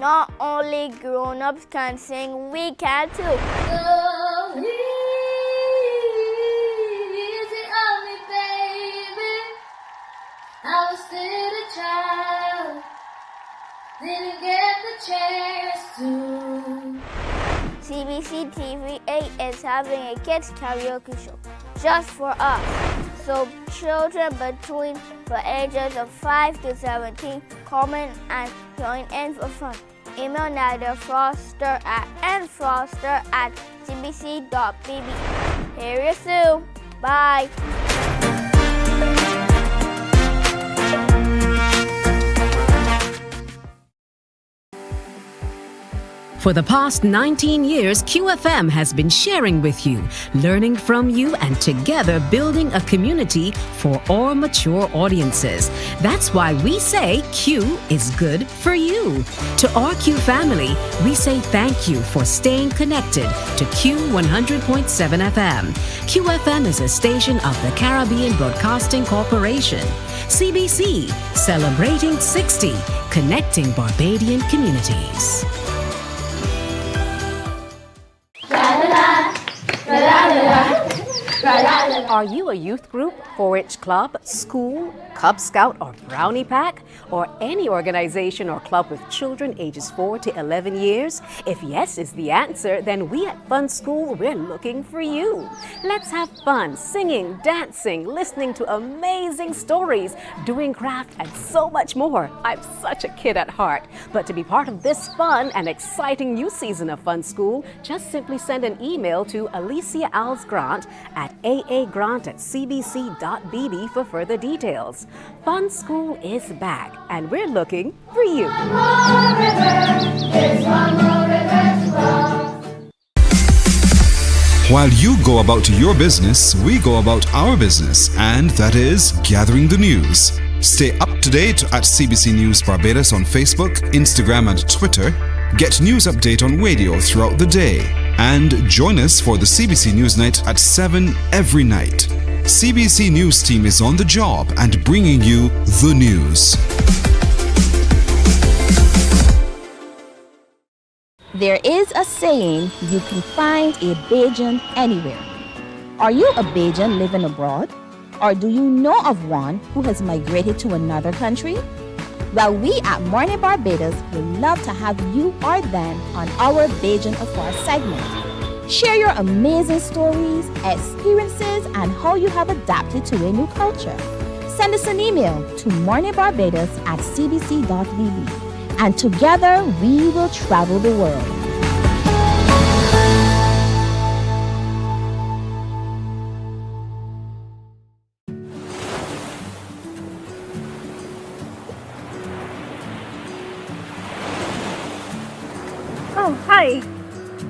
Not only grown-ups can sing, we can too. Go easy on me, baby. I was still a child, didn't get the chance to. CBC TV8 is having a kids karaoke show just for us. So children between the ages of 5 to 17 comment and join in for fun. Email nfoster@cbc.bb. Hear you soon. Bye. For the past 19 years, QFM has been sharing with you, learning from you, and together building a community for all mature audiences. That's why we say Q is good for you. To our Q family, we say thank you for staying connected to Q 100.7 FM. QFM is a station of the Caribbean Broadcasting Corporation. CBC, celebrating 60, connecting Barbadian communities. Are you a youth group, 4-H club, school, Cub Scout or Brownie Pack, or any organization or club with children ages 4 to 11 years? If yes is the answer, then we at Fun School, we're looking for you. Let's have fun singing, dancing, listening to amazing stories, doing craft, and so much more. I'm such a kid at heart. But to be part of this fun and exciting new season of Fun School, just simply send an email to Alicia Alves Grant at aagrant@cbc.bb for further details. Fun School is back, and we're looking for you. While you go about your business, we go about our business, and that is gathering the news. Stay up to date at CBC News Barbados on Facebook, Instagram, and Twitter. Get news update on radio throughout the day. And join us for the CBC News Night at 7 every night. CBC News team is on the job and bringing you the news. There is a saying, you can find a Bajan anywhere. Are you a Bajan living abroad? Or do you know of one who has migrated to another country? Well, we at Mornin Barbados would love to have you or them on our Bajan Afar segment. Share your amazing stories, experiences, and how you have adapted to a new culture. Send us an email to morninbarbados@cbc.bb, and together we will travel the world. Oh, hi.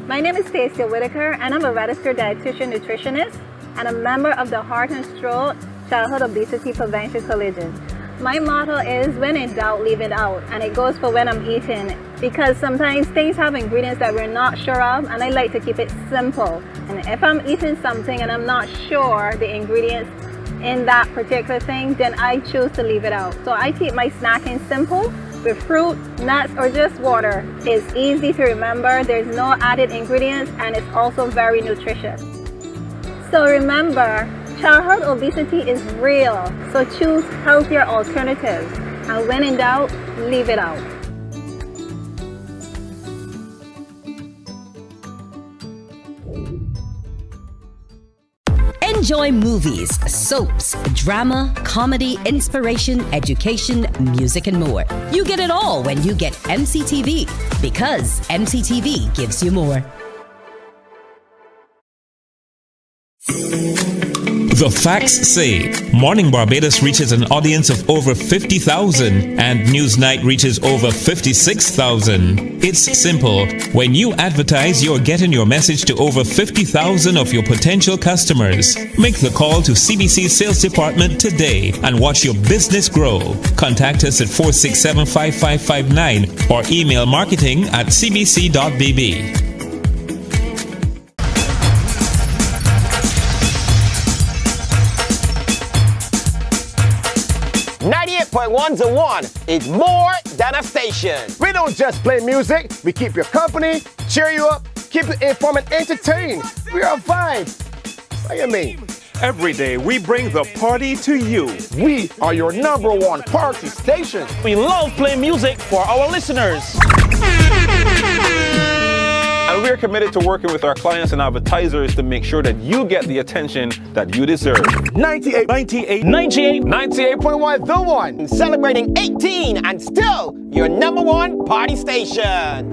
My name is Stacia Whitaker, and I'm a registered dietitian nutritionist and a member of the Heart and Stroke Childhood Obesity Prevention Coalition. My motto is, when in doubt, leave it out, and it goes for when I'm eating, because sometimes things have ingredients that we're not sure of, and I like to keep it simple. And if I'm eating something and I'm not sure the ingredients in that particular thing, then I choose to leave it out. So I keep my snacking simple with fruit, nuts, or just water. It's easy to remember, there's no added ingredients, and it's also very nutritious. So remember, childhood obesity is real, so choose healthier alternatives. And when in doubt, leave it out. Enjoy movies, soaps, drama, comedy, inspiration, education, music, and more. You get it all when you get MCTV, because MCTV gives you more. The facts say Mornin Barbados reaches an audience of over 50,000 and Newsnight reaches over 56,000. It's simple. When you advertise, you're getting your message to over 50,000 of your potential customers. Make the call to CBC Sales Department today and watch your business grow. Contact us at 467-5559 or email marketing@cbc.bb. 98 98.1 The One is more than a station. We don't just play music, we keep you company, cheer you up, keep you informed and entertained. We are a vibe. What do you mean? Every day we bring the party to you. We are your #1 party station. We love playing music for our listeners. And we're committed to working with our clients and advertisers to make sure that you get the attention that you deserve. 98.1 The One, celebrating 18 and still your #1 party station.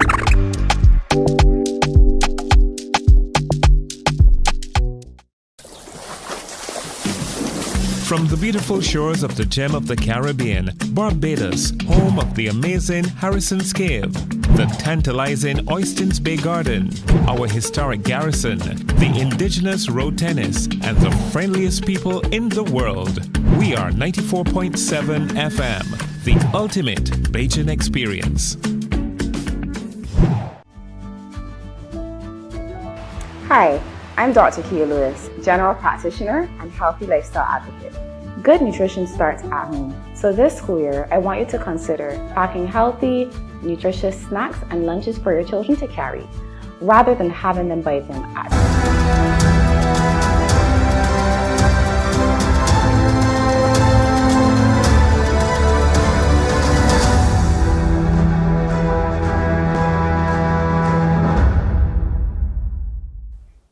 From the beautiful shores of the gem of the Caribbean, Barbados, home of the amazing Harrison's Cave, the tantalizing Oystins Bay Garden, our historic garrison, the indigenous road tennis, and the friendliest people in the world. We are 94.7 FM, the ultimate Bajan experience. Hi, I'm Dr. Kia Lewis, General Practitioner and Healthy Lifestyle Advocate. Good nutrition starts at home. So this school year, I want you to consider packing healthy, nutritious snacks and lunches for your children to carry, rather than having them buy them at home.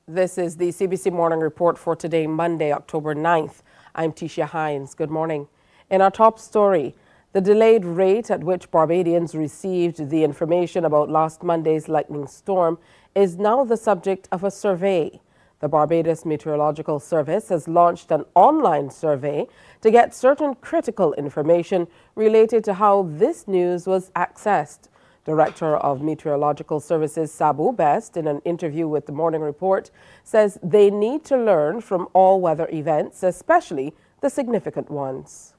This is the CBC Morning Report for today, Monday, October 9th. I'm Tisha Hines. Good morning. In our top story, the delayed rate at which Barbadians received the information about last Monday's lightning storm is now the subject of a survey. The Barbados Meteorological Service has launched an online survey to get certain critical information related to how this news was accessed. Director of Meteorological Services Sabu Best, in an interview with the Morning Report, says they need to learn from all weather events, especially the significant ones.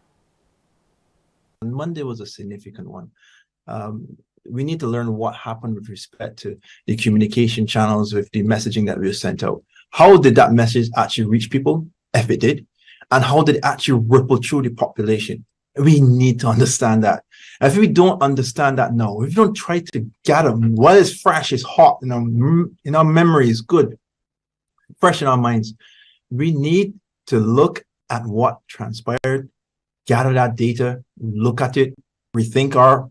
Monday was a significant one. We need to learn what happened with respect to the communication channels with the messaging that we were sent out. How did that message actually reach people, if it did? And how did it actually ripple through the population? We need to understand that. If we don't understand that now, if we don't try to gather what is fresh, is hot, in our memory is good, fresh in our minds, we need to look at what transpired, gather that data, look at it, rethink our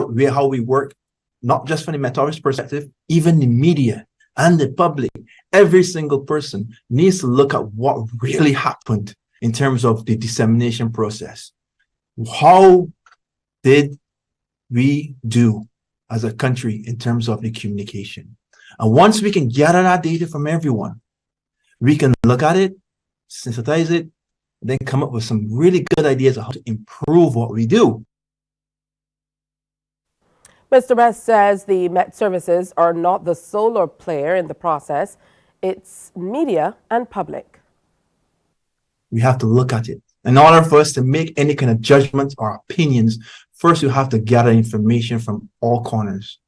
way, how we work, not just from the meteorologist perspective, even the media and the public. Every single person needs to look at what really happened in terms of the dissemination process. How did we do as a country in terms of the communication? And once we can gather that data from everyone, we can look at it, synthesize it, and then come up with some really good ideas of how to improve what we do. Mr. Best says the Met Services are not the sole player in the process. It's media and public. We have to look at it. In order for us to make any kind of judgments or opinions, first you have to gather information from all corners.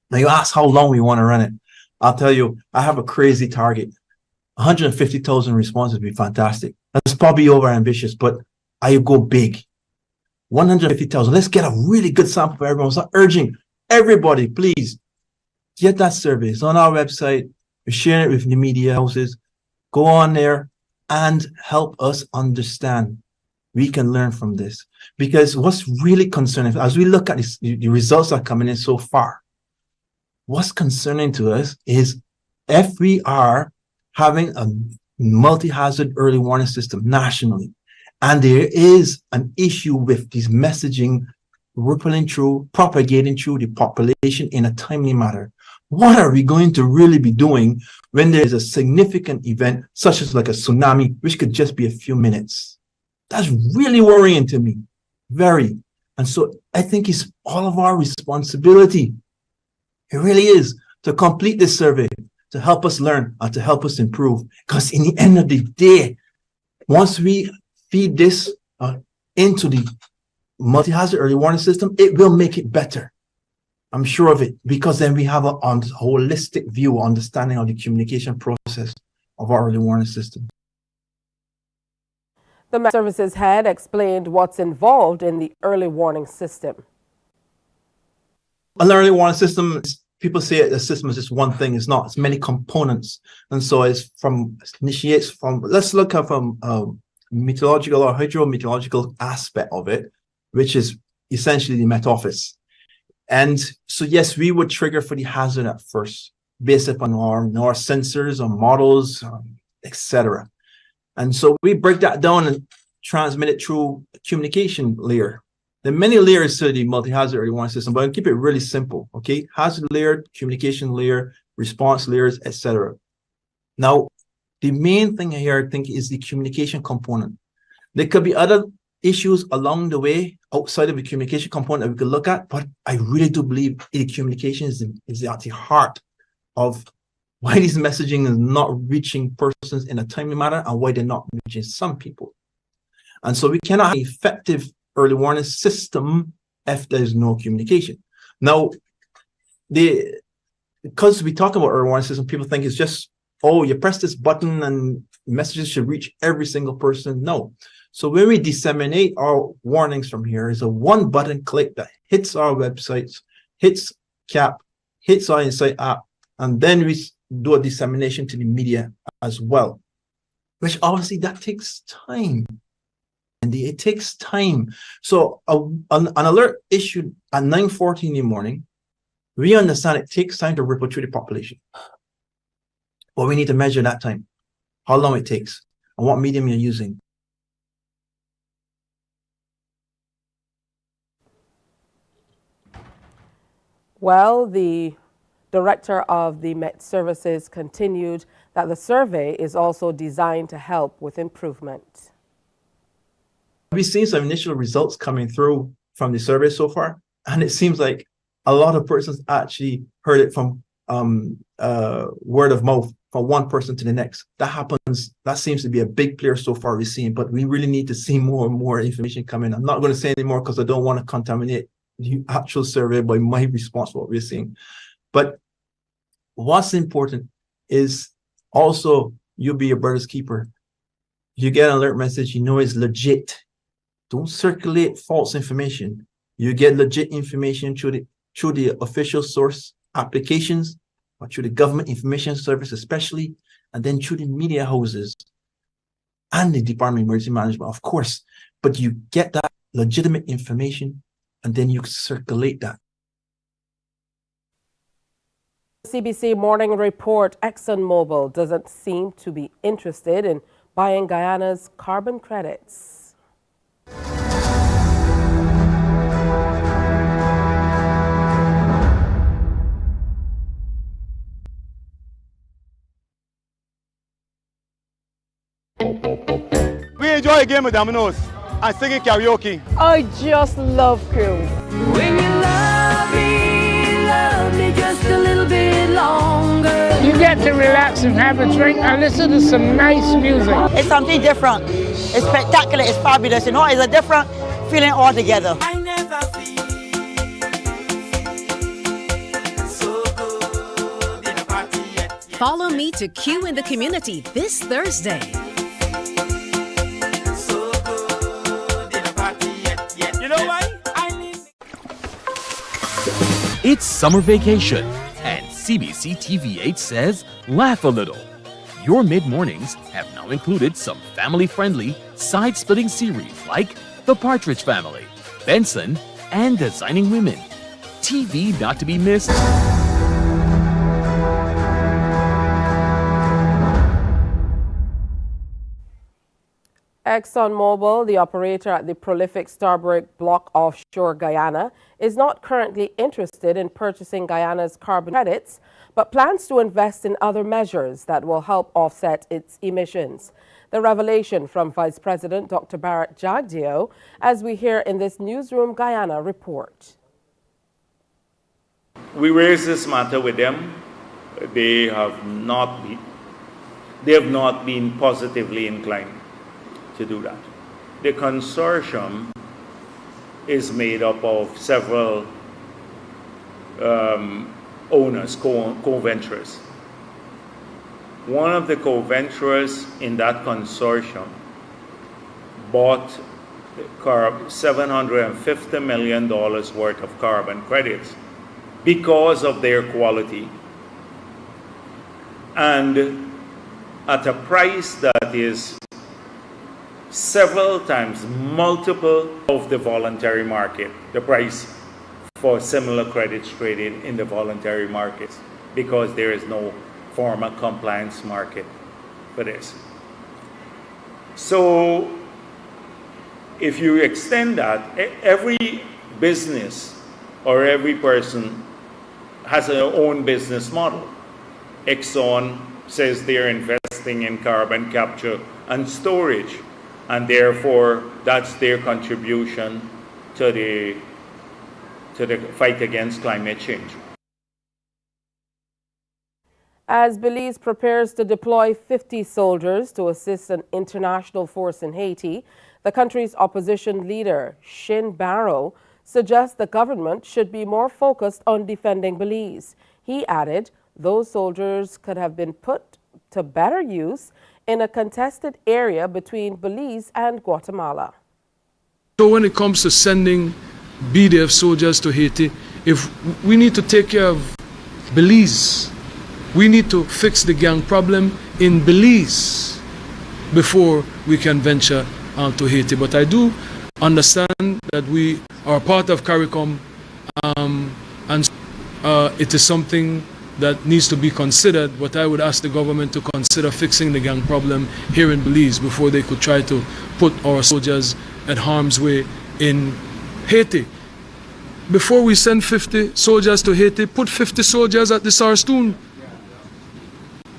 Now you ask how long we want to run it. I'll tell you, I have a crazy target. 150,000 responses would be fantastic. That's probably over ambitious, but I go big. 150,000. Let's get a really good sample for everyone. So urging everybody, please get that survey. It's on our website. We're sharing it with the media houses. Go on there and help us understand. We can learn from this, because what's really concerning, as we look at this, the results are coming in so far, what's concerning to us is if we are having a multi-hazard early warning system nationally, and there is an issue with this messaging rippling through, propagating through the population in a timely manner, what are we going to really be doing when there is a significant event, such as like a tsunami, which could just be a few minutes? That's really worrying to me, very. And so I think it's all of our responsibility. It really is, to complete this survey, to help us learn and to help us improve. Because in the end of the day, once we feed this into the multi-hazard early warning system, it will make it better. I'm sure of it, because then we have a holistic view, understanding of the communication process of our early warning system. The Met Services head explained what's involved in the early warning system. An early warning system, people say the system is just one thing. It's not. It's many components. And so let's look at from meteorological or hydrometeorological aspect of it, which is essentially the Met Office. And so, yes, we would trigger for the hazard at first, based upon our sensors, our models, etc. And so we break that down and transmit it through a communication layer. There are many layers to the multi-hazard early warning system, but I'll keep it really simple, okay? Hazard layer, communication layer, response layers, etc. Now, the main thing here, I think, is the communication component. There could be other issues along the way outside of the communication component that we could look at, but I really do believe the communication is at the heart of why this messaging is not reaching persons in a timely manner and why they're not reaching some people. And so we cannot have an effective early warning system if there's no communication. Now, because we talk about early warning system, people think it's just, oh, you press this button and messages should reach every single person. No. So when we disseminate our warnings from here, it's a one button click that hits our websites, hits CAP, hits our Insight app, and then we do a dissemination to the media as well, which obviously that takes time. And it takes time. So an alert issued at 9:40 in the morning, we understand it takes time to ripple through the population. But we need to measure that time, how long it takes, and what medium you're using. Well, the director of the Met Services continued that the survey is also designed to help with improvement. We've seen some initial results coming through from the survey so far, and it seems like a lot of persons actually heard it from word of mouth, from one person to the next. That happens. That seems to be a big player so far we've seen, but we really need to see more and more information coming. I'm not going to say anymore because I don't want to contaminate the actual survey by my response to what we're seeing. But what's important is also you be your brother's keeper. You get an alert message, you know it's legit. Don't circulate false information. You get legit information through the official source applications, or through the government information service especially, and then through the media houses and the Department of Emergency Management, of course. But you get that legitimate information and then you circulate that. CBC Morning Report, ExxonMobil doesn't seem to be interested in buying Guyana's carbon credits. We enjoy a game of dominoes and singing karaoke. I just love cruise. When you love me just a little bit longer. You get to relax and have a drink and listen to some nice music. It's something different. It's spectacular. It's fabulous. You know, it's a different feeling altogether. I never feel so good in a party yet. Follow me to Q in the Community this Thursday. You know why? It's summer vacation, and CBC TV8 says laugh a little. Your mid-mornings have now included some family-friendly, side-splitting series like The Partridge Family, Benson, and Designing Women. TV not to be missed. ExxonMobil, the operator at the prolific Starbrick block offshore Guyana, is not currently interested in purchasing Guyana's carbon credits, but plans to invest in other measures that will help offset its emissions. The revelation from Vice President Dr. Barrett Jagdeo, as we hear in this Newsroom Guyana report. We raised this matter with them. They have not been positively inclined to do that. The consortium is made up of several owners, co-venturers. One of the co-venturers in that consortium bought $750 million worth of carbon credits because of their quality and at a price that is several times multiple of the voluntary market, the price for similar credits traded in the voluntary markets, because there is no formal compliance market for this. So if you extend that, every business or every person has their own business model. Exxon says they're investing in carbon capture and storage, and therefore that's their contribution to the fight against climate change. As Belize prepares to deploy 50 soldiers to assist an international force in Haiti, the country's opposition leader, Shin Barrow, suggests the government should be more focused on defending Belize. He added those soldiers could have been put to better use in a contested area between Belize and Guatemala. So when it comes to sending BDF soldiers to Haiti, if we need to take care of Belize, we need to fix the gang problem in Belize before we can venture to Haiti. But I do understand that we are part of CARICOM, and it is something that needs to be considered, but I would ask the government to consider fixing the gang problem here in Belize before they could try to put our soldiers at harm's way in Haiti. Before we send 50 soldiers to Haiti, put 50 soldiers at the Sarstoon.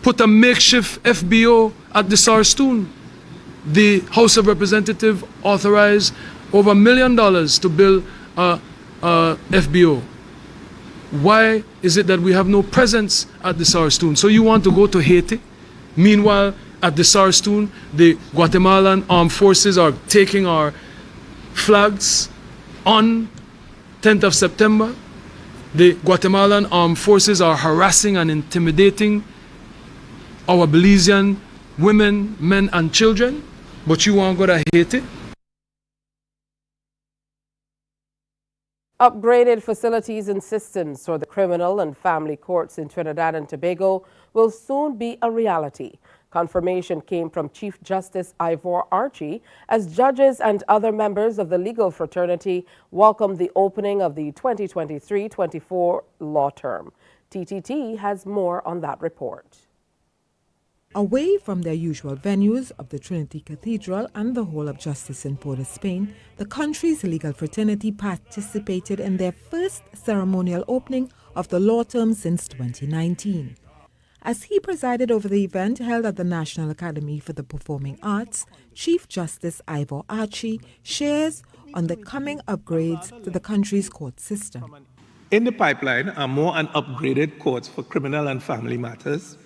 Put a makeshift FBO at the Sarstoon. The House of Representatives authorized over $1 million to build a FBO. Why is it that we have no presence at the Sarstoon? So you want to go to Haiti? Meanwhile, at the Sarstoon, the Guatemalan armed forces are taking our flags on 10th of September. The Guatemalan armed forces are harassing and intimidating our Belizean women, men, and children. But you want to go to Haiti? Upgraded facilities and systems for the criminal and family courts in Trinidad and Tobago will soon be a reality. Confirmation came from Chief Justice Ivor Archie as judges and other members of the legal fraternity welcomed the opening of the 2023-24 law term. TTT has more on that report. Away from their usual venues of the Trinity Cathedral and the Hall of Justice in Port of Spain, the country's legal fraternity participated in their first ceremonial opening of the law term since 2019. As he presided over the event held at the National Academy for the Performing Arts, Chief Justice Ivor Archie shares on the coming upgrades to the country's court system. In the pipeline are more and upgraded courts for criminal and family matters.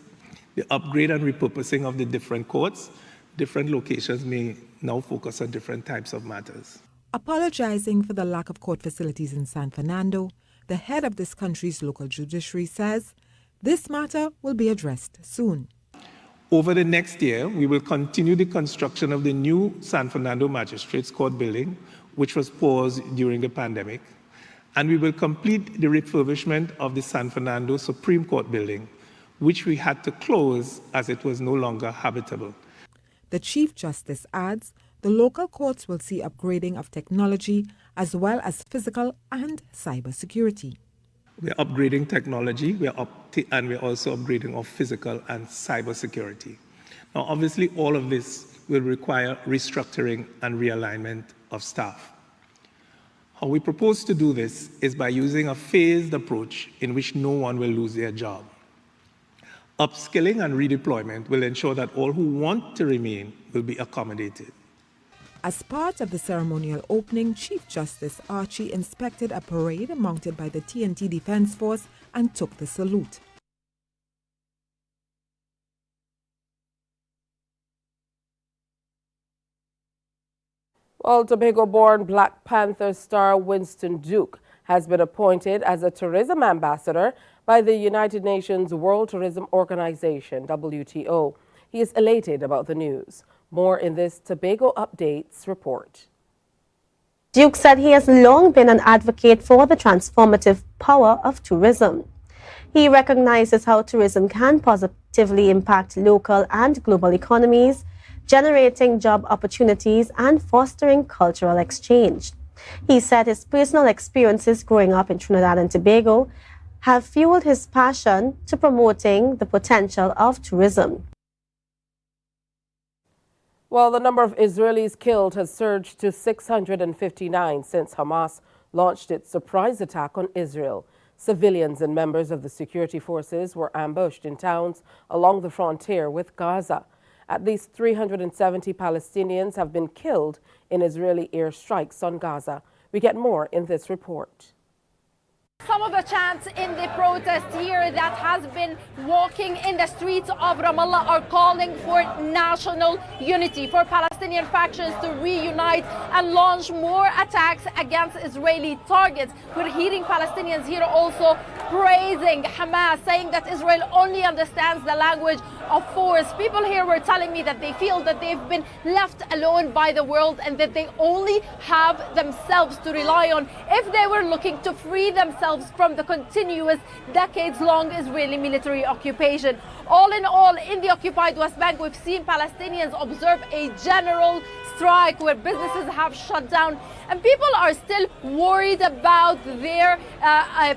The upgrade and repurposing of the different courts, different locations may now focus on different types of matters. Apologizing for the lack of court facilities in San Fernando, the head of this country's local judiciary says this matter will be addressed soon. Over the next year, we will continue the construction of the new San Fernando Magistrates Court building, which was paused during the pandemic, and we will complete the refurbishment of the San Fernando Supreme Court building, which we had to close as it was no longer habitable. The Chief Justice adds the local courts will see upgrading of technology as well as physical and cyber security. We're upgrading technology, and we're also upgrading our physical and cyber security. Now, obviously, all of this will require restructuring and realignment of staff. How we propose to do this is by using a phased approach in which no one will lose their job. Upskilling and redeployment will ensure that all who want to remain will be accommodated. As part of the ceremonial opening, Chief Justice Archie inspected a parade mounted by the TNT Defense Force and took the salute. Well, Tobago-born Black Panther star Winston Duke has been appointed as a tourism ambassador by the United Nations World Tourism Organization, WTO. He is elated about the news. More in this Tobago Updates report. Duke said he has long been an advocate for the transformative power of tourism. He recognizes how tourism can positively impact local and global economies, generating job opportunities and fostering cultural exchange. He said his personal experiences growing up in Trinidad and Tobago have fueled his passion to promoting the potential of tourism. Well, the number of Israelis killed has surged to 659 since Hamas launched its surprise attack on Israel. Civilians and members of the security forces were ambushed in towns along the frontier with Gaza. At least 370 Palestinians have been killed in Israeli airstrikes on Gaza. We get more in this report. Some of the chants in the protest here that has been walking in the streets of Ramallah are calling for national unity, for Palestinian factions to reunite and launch more attacks against Israeli targets. We're hearing Palestinians here also praising Hamas, saying that Israel only understands the language of force. People here were telling me that they feel that they've been left alone by the world and that they only have themselves to rely on if they were looking to free themselves from the continuous decades-long Israeli military occupation. All in all, in the occupied West Bank, we've seen Palestinians observe a general strike where businesses have shut down, and people are still worried about their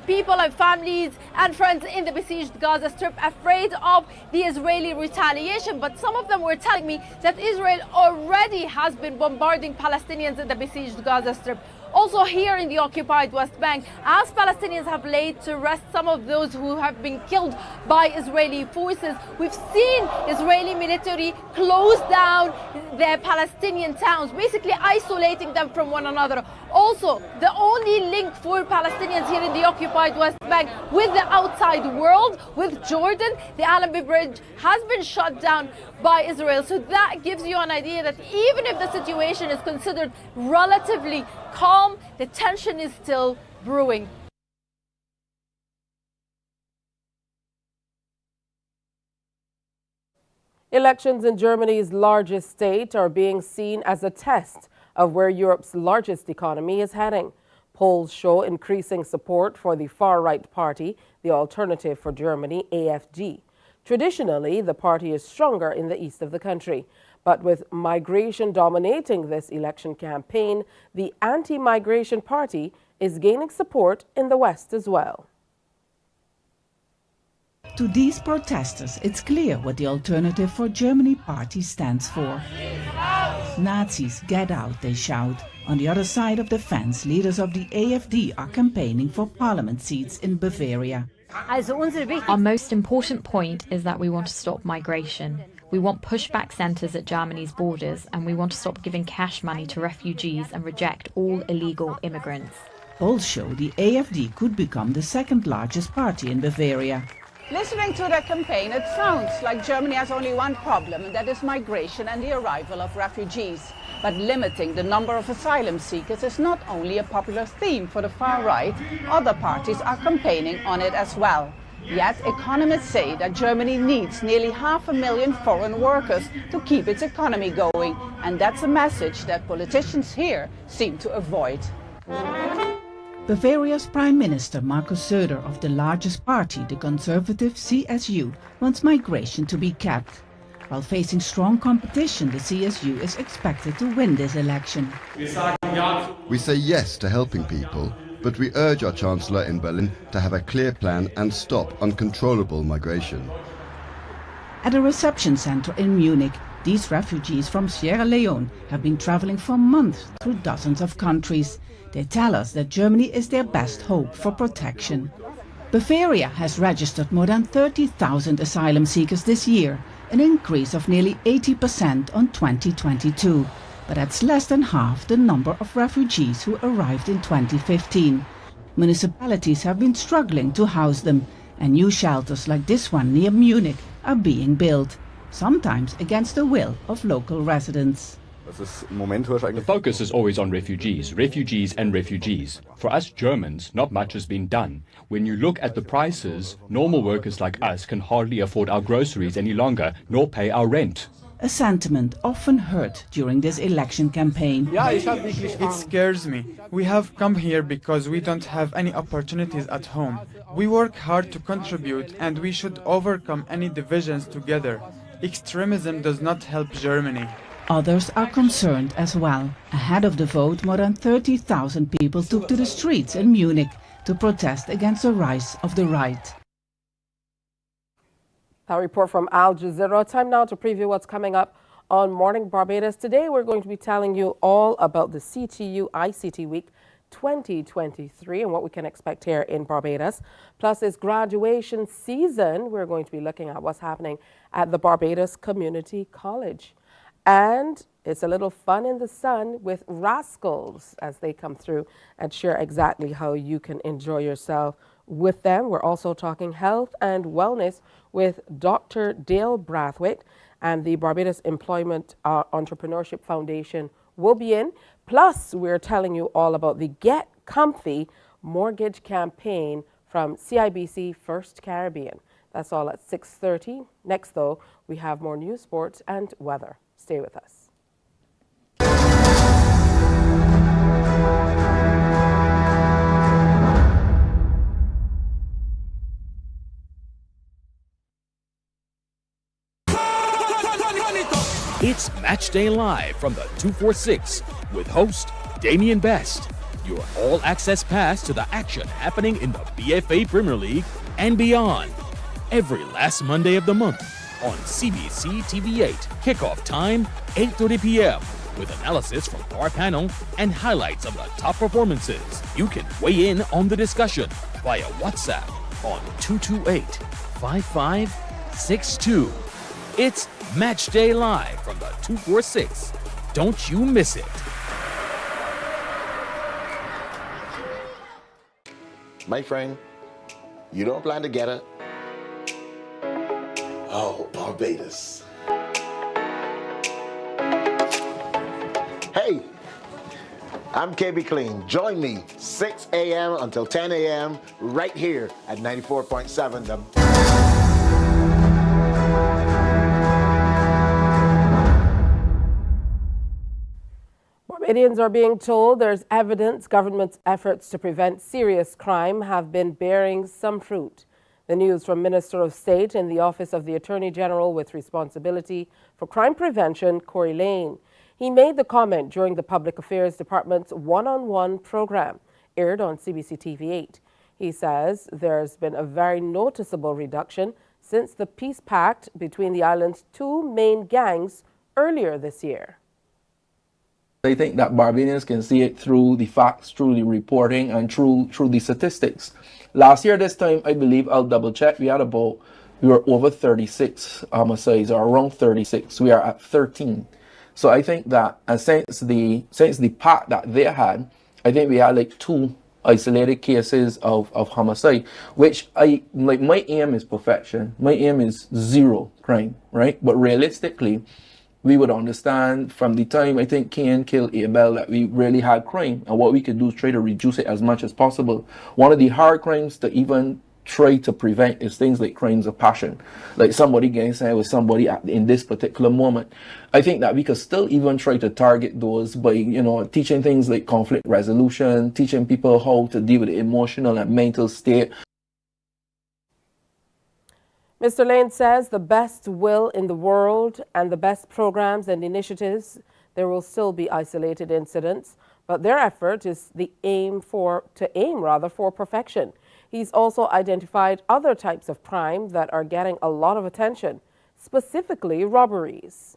people and families and friends in the besieged Gaza Strip, afraid of the Israeli retaliation. But some of them were telling me that Israel already has been bombarding Palestinians in the besieged Gaza Strip. Also here in the occupied West Bank, as Palestinians have laid to rest some of those who have been killed by Israeli forces, we've seen Israeli military close down the Palestinian towns, basically isolating them from one another. Also, the only link for Palestinians here in the occupied West Bank with the outside world, with Jordan, the Allenby Bridge, has been shut down by Israel. So that gives you an idea that even if the situation is considered relatively calm, the tension is still brewing. Elections in Germany's largest state are being seen as a test of where Europe's largest economy is heading. Polls show increasing support for the far-right party, the Alternative for Germany, AfD. Traditionally, the party is stronger in the east of the country. But with migration dominating this election campaign, the anti-migration party is gaining support in the west as well. To these protesters, it's clear what the Alternative for Germany party stands for. Nazis, get out, they shout. On the other side of the fence, leaders of the AfD are campaigning for parliament seats in Bavaria. Our most important point is that we want to stop migration. We want pushback centres at Germany's borders, and we want to stop giving cash money to refugees and reject all illegal immigrants. Polls show the AfD could become the second largest party in Bavaria. Listening to their campaign, it sounds like Germany has only one problem, and that is migration and the arrival of refugees. But limiting the number of asylum seekers is not only a popular theme for the far right, other parties are campaigning on it as well. Yet economists say that Germany needs nearly 500,000 foreign workers to keep its economy going, and that's a message that politicians here seem to avoid. Bavaria's Prime Minister Markus Söder of the largest party, the conservative CSU, wants migration to be capped. While facing strong competition, the CSU is expected to win this election. We say yes to helping people, but we urge our Chancellor in Berlin to have a clear plan and stop uncontrollable migration. At a reception center in Munich, these refugees from Sierra Leone have been traveling for months through dozens of countries. They tell us that Germany is their best hope for protection. Bavaria has registered more than 30,000 asylum seekers this year, an increase of nearly 80% on 2022. But that's less than half the number of refugees who arrived in 2015. Municipalities have been struggling to house them, and new shelters like this one near Munich are being built, sometimes against the will of local residents. The focus is always on refugees and refugees. For us Germans, not much has been done. When you look at the prices, normal workers like us can hardly afford our groceries any longer, nor pay our rent. a sentiment often heard during this election campaign. It scares me. We have come here because we don't have any opportunities at home. We work hard to contribute and we should overcome any divisions together. Extremism does not help Germany. Others are concerned as well. Ahead of the vote, more than 30,000 people took to the streets in Munich to protest against the rise of the right. That report from Al Jazeera. Time now to preview what's coming up on Morning Barbados. Today we're going to be telling you all about the CTU ICT Week 2023 and what we can expect here in Barbados. Plus, it's graduation season. We're going to be looking at what's happening at the Barbados Community College. And it's a little fun in the sun with Rascals as they come through and share exactly how you can enjoy yourself with them. We're also talking health and wellness with Dr. Dale Brathwaite, and the Barbados Employment Entrepreneurship Foundation will be in. Plus, we're telling you all about the Get Comfy mortgage campaign from CIBC First Caribbean. That's all at 6:30. Next, though, we have more news, sports, and weather. Stay with us. It's Match Day Live from the 246 with host Damian Best. Your all-access pass to the action happening in the BFA Premier League and beyond. Every last Monday of the month on CBC TV8. Kickoff time, 8:30 p.m. with analysis from our panel and highlights of the top performances. You can weigh in on the discussion via WhatsApp on 228-5562. It's Match Day Live from the 246. Don't you miss it. My friend, you don't plan to get it. Oh, Barbados. Hey, I'm KB Clean. Join me 6 a.m. until 10 a.m. right here at 94.7. Barbadians are being told there's evidence government's efforts to prevent serious crime have been bearing some fruit. The news from Minister of State in the Office of the Attorney General with responsibility for crime prevention, Corey Lane. He made the comment during the Public Affairs Department's one-on-one program aired on CBC TV8. He says there's been a very noticeable reduction since the peace pact between the island's two main gangs earlier this year. I think that Barbadians can see it through the facts, through the reporting, and through the statistics. Last year, this time, I believe, I'll double check, we were over 36 homicides, or around 36. We are at 13. So I think that since the pact that they had, I think we had like 2 isolated cases of homicide, which my aim is perfection. My aim is 0 crime, right? But realistically, we would understand from the time I think Cain killed Abel that we really had crime, and what we could do is try to reduce it as much as possible. One of the hard crimes to even try to prevent is things like crimes of passion, like somebody getting sent with somebody in this particular moment. I think that we could still even try to target those by, teaching things like conflict resolution, teaching people how to deal with the emotional and mental state. Mr. Lane says the best will in the world and the best programs and initiatives, there will still be isolated incidents, but their effort is to aim for perfection. He's also identified other types of crime that are getting a lot of attention, specifically robberies.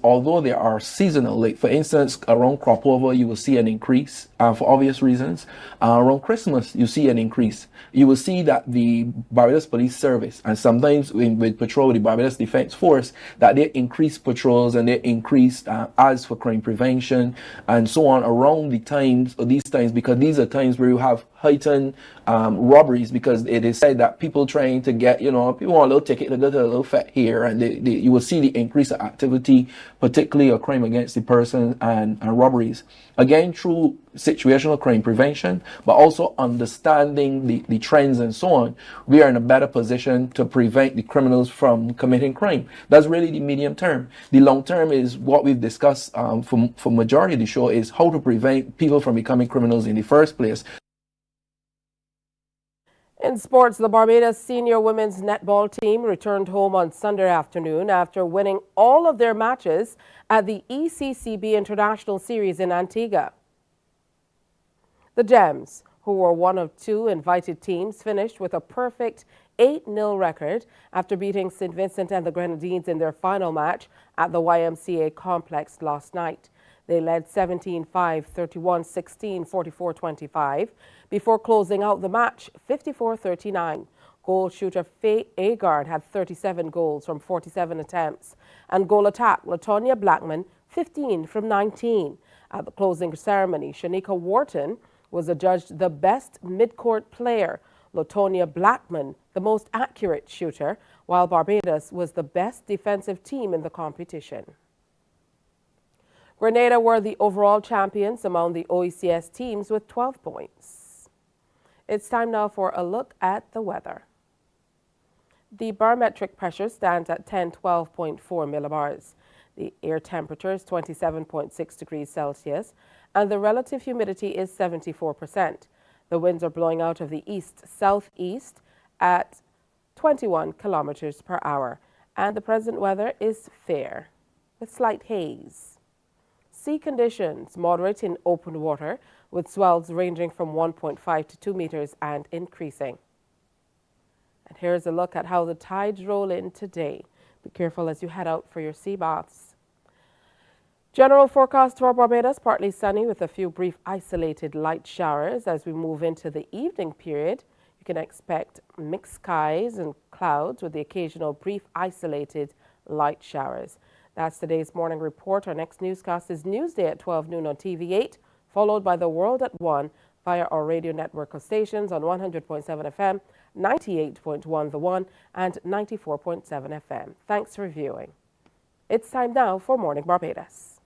Although they are seasonal, like for instance, around crop over, you will see an increase for obvious reasons. Around Christmas, you see an increase. You will see that the Barbados Police Service, and sometimes with patrol with the Barbados Defense Force, that they increase patrols and they increase ads for crime prevention and so on around these times, because these are times where you have heightened robberies, because it is said that people trying to get, people want a little ticket to go to a little fete here, and you will see the increase of activity, particularly a crime against the person and robberies. Again, through situational crime prevention, but also understanding the trends and so on, we are in a better position to prevent the criminals from committing crime. That's really the medium term. The long term is what we've discussed for majority of the show, is how to prevent people from becoming criminals in the first place. In sports, the Barbados senior women's netball team returned home on Sunday afternoon after winning all of their matches at the ECCB International Series in Antigua. The Gems, who were one of two invited teams, finished with a perfect 8-0 record after beating St. Vincent and the Grenadines in their final match at the YMCA complex last night. They led 17-5, 31-16, 44-25 before closing out the match 54-39. Goal shooter Faye Agard had 37 goals from 47 attempts, and goal attack Latonia Blackman 15 from 19. At the closing ceremony, Shanika Wharton was adjudged the best midcourt player, Latonia Blackman the most accurate shooter, while Barbados was the best defensive team in the competition. Grenada were the overall champions among the OECS teams with 12 points. It's time now for a look at the weather. The barometric pressure stands at 1012.4 millibars. The air temperature is 27.6 degrees Celsius, and the relative humidity is 74%. The winds are blowing out of the east-southeast at 21 kilometers per hour, and the present weather is fair, with slight haze. Sea conditions moderate in open water, with swells ranging from 1.5 to 2 meters and increasing. And here's a look at how the tides roll in today. Be careful as you head out for your sea baths. General forecast for Barbados, partly sunny with a few brief isolated light showers. As we move into the evening period, you can expect mixed skies and clouds with the occasional brief isolated light showers. That's today's morning report. Our next newscast is Newsday at 12 noon on TV8, followed by The World at 1 via our radio network of stations on 100.7 FM, 98.1 The One, and 94.7 FM. Thanks for viewing. It's time now for Morning Barbados.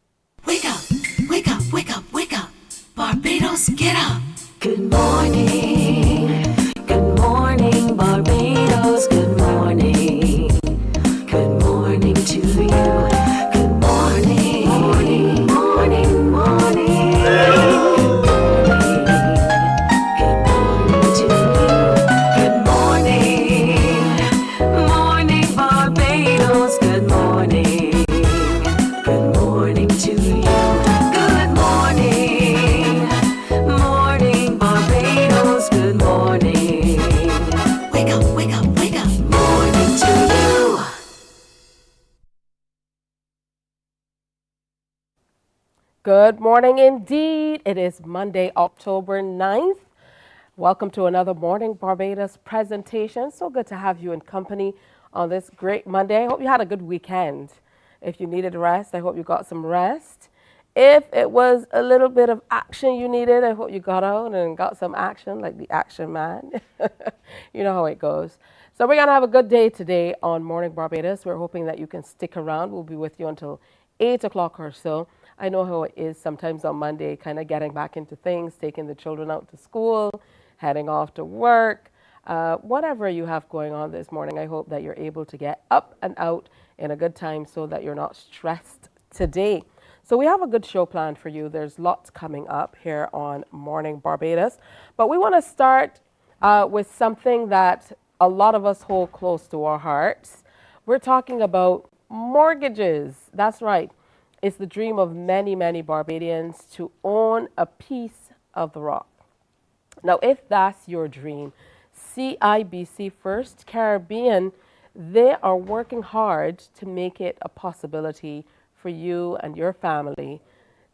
Wake up, wake up, wake up, wake up. Barbados, get up. Good morning. Good morning, Barbados. Good morning. Good morning to you. Good morning. Morning, morning, morning. Good morning to you. Good morning. Morning, Barbados. Good morning. Good morning to you. Good morning. Morning, Barbados. Good morning. Wake up, wake up, wake up. Morning to you. Good morning indeed. It is Monday, October 9th. Welcome to another Morning Barbados presentation. So good to have you in company on this great Monday. I hope you had a good weekend. If you needed rest, I hope you got some rest. If it was a little bit of action you needed, I hope you got out and got some action like the action man. You know how it goes. So we're going to have a good day today on Morning Barbados. We're hoping that you can stick around. We'll be with you until 8 o'clock or so. I know how it is sometimes on Monday, kind of getting back into things, taking the children out to school, heading off to work, whatever you have going on this morning. I hope that you're able to get up and out in a good time so that you're not stressed today. So we have a good show planned for you. There's lots coming up here on Morning Barbados. But we want to start with something that a lot of us hold close to our hearts. We're talking about mortgages. That's right. It's the dream of many, many Barbadians to own a piece of the rock. Now, if that's your dream, CIBC First Caribbean, they are working hard to make it a possibility for you and your family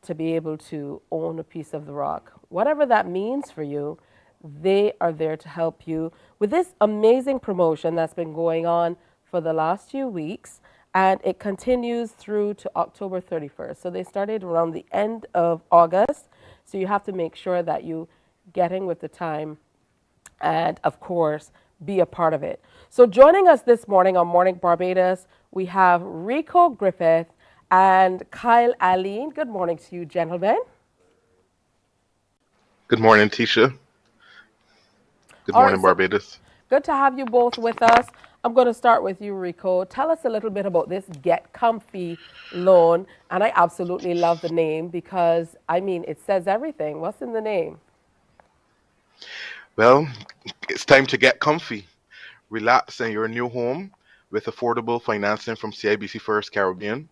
to be able to own a piece of the rock. Whatever that means for you, they are there to help you with this amazing promotion that's been going on for the last few weeks. And it continues through to October 31st. So they started around the end of August. So you have to make sure that you getting with the time, and of course, be a part of it. So joining us this morning on Morning Barbados, we have Rico Griffith and Kyle Aline. Good morning to you, gentlemen. Good morning, Tisha. Good All morning, right, so Barbados. good to have you both with us. I'm going to start with you, Rico. Tell us a little bit about this Get Comfy loan. And I absolutely love the name because, I mean, it says everything. What's in the name? Well, it's time to get comfy. Relax in your new home with affordable financing from CIBC First Caribbean.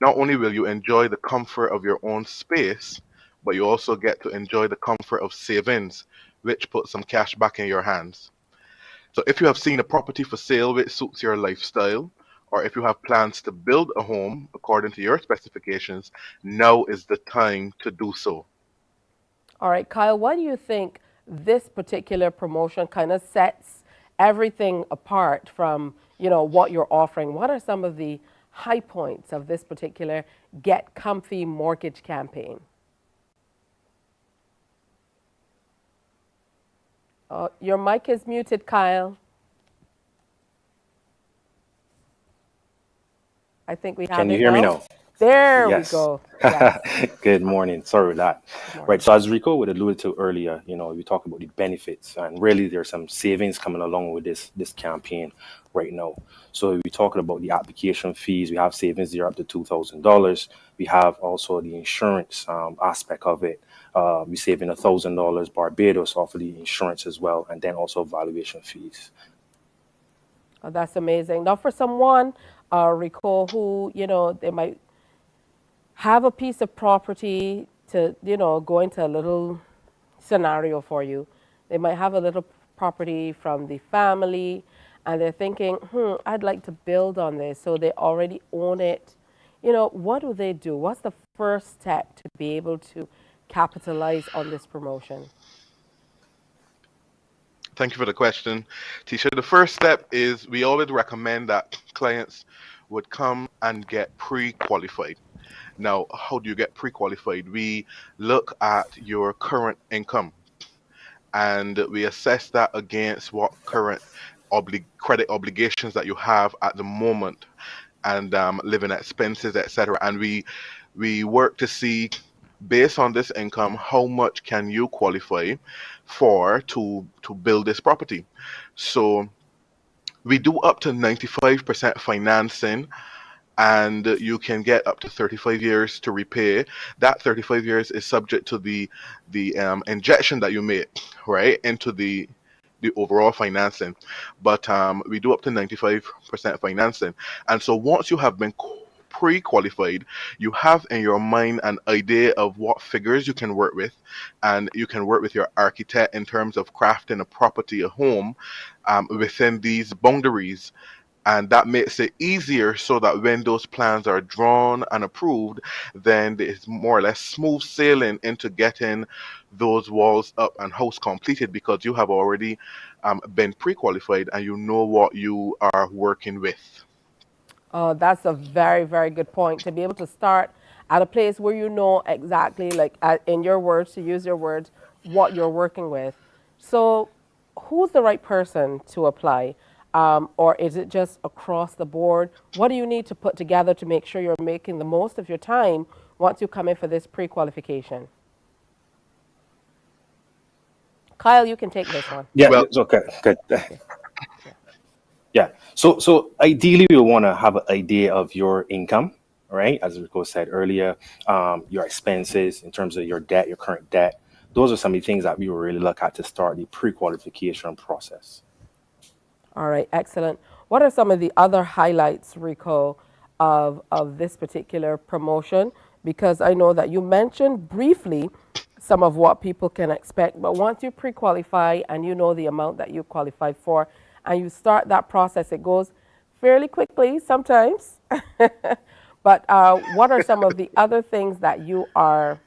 Not only will you enjoy the comfort of your own space, but you also get to enjoy the comfort of savings, which puts some cash back in your hands. So if you have seen a property for sale which suits your lifestyle, or if you have plans to build a home according to your specifications, now is the time to do so. All right, Kyle, why do you think this particular promotion kind of sets everything apart from, you know, what you're offering? What are some of the high points of this particular Get Comfy mortgage campaign? Your mic is muted, Kyle. I think we have Can you it hear now. me now? There Yes. we go. Yes. Good morning. Sorry for that. morning. Right. So as Rico would alluded to earlier, you know, we talked about the benefits, and really there's some savings coming along with this campaign right now. So we're talking about the application fees. We have savings there up to $2,000. We have also the insurance aspect of it. We're saving $1,000 Barbados off of the insurance as well, and then also valuation fees. Oh, that's amazing. Now, for someone, Rico, who, you know, they might have a piece of property to, you know, go into a little scenario for you. They might have a little property from the family, and they're thinking, I'd like to build on this. So they already own it. You know, what do they do? What's the first step to be able to capitalize on this promotion? Thank you for the question, Tisha. The first step is we always recommend that clients would come and get pre-qualified. Now, how do you get pre-qualified? We look at your current income and we assess that against what current credit obligations that you have at the moment, and living expenses, etc. And we work to see, based on this income, how much can you qualify for to build this property. So we do up to 95% financing, and you can get up to 35 years to repay. That 35 years is subject to the injection that you make, right, into the overall financing. But we do up to 95% financing. And so once you have been pre-qualified, you have in your mind an idea of what figures you can work with, and you can work with your architect in terms of crafting a property, a home, within these boundaries. And that makes it easier, so that when those plans are drawn and approved, then it's more or less smooth sailing into getting those walls up and house completed, because you have already been pre-qualified and you know what you are working with. Oh, that's a very, very good point. To be able to start at a place where you know exactly, like in your words, to use your words, what you're working with. So who's the right person to apply? Or is it just across the board? What do you need to put together to make sure you're making the most of your time once you come in for this pre-qualification? Kyle, you can take this one. Yeah, well, okay, good. Yeah, so ideally we want to have an idea of your income, right? As Rico said earlier, your expenses in terms of your debt, your current debt. Those are some of the things that we will really look at to start the pre-qualification process. All right, excellent. What are some of the other highlights, Rico, of this particular promotion? Because I know that you mentioned briefly some of what people can expect, but once you pre-qualify and you know the amount that you qualified for, and you start that process, it goes fairly quickly sometimes. But what are some of the other things that you are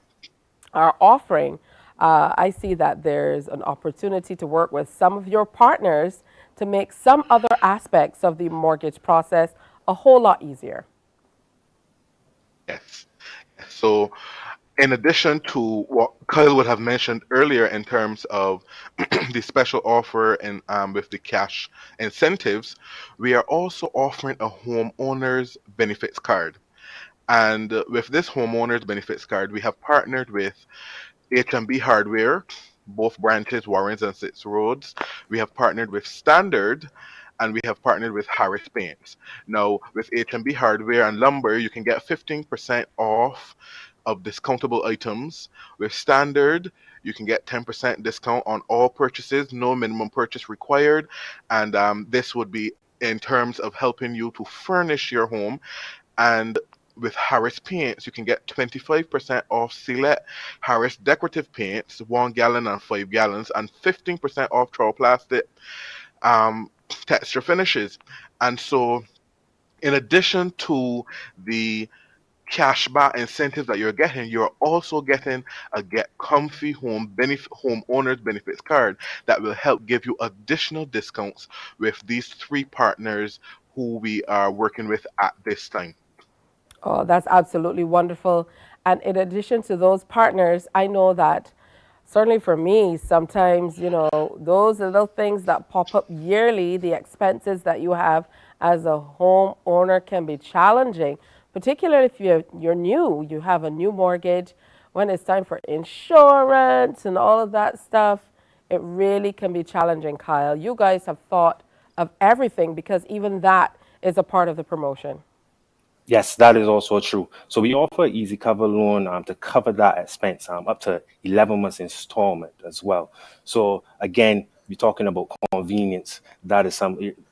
offering? I see that there's an opportunity to work with some of your partners to make some other aspects of the mortgage process a whole lot easier. Yes. So In addition to what Kyle would have mentioned earlier in terms of the special offer and with the cash incentives, we are also offering a homeowners benefits card. And with this homeowners benefits card, we have partnered with HMB Hardware, both branches, Warrens and Six Roads. We have partnered with Standard, and we have partnered with Harris Paints. Now, with HMB Hardware and Lumber, you can get 15% off of discountable items. With Standard, you can get 10% discount on all purchases, no minimum purchase required, and this would be in terms of helping you to furnish your home. And with Harris Paints, you can get 25% off select Harris decorative paints, 1 gallon and 5 gallons, and 15% off throw plastic texture finishes. And so, in addition to the cashback incentives that you're also getting a Get Comfy Homeowners Benefits card that will help give you additional discounts with these three partners who we are working with at this time. Oh, that's absolutely wonderful. And in addition to those partners, I know that certainly for me, sometimes, you know, those little things that pop up yearly, the expenses that you have as a homeowner can be challenging, particularly if you're new, you have a new mortgage. When it's time for insurance and all of that stuff, it really can be challenging, Kyle. You guys have thought of everything because even that is a part of the promotion. Yes, that is also true. So we offer easy cover loan to cover that expense up to 11 months installment as well. So again, we're talking about convenience. That is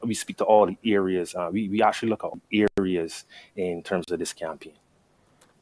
we speak to all the areas. We actually look at areas in terms of this campaign.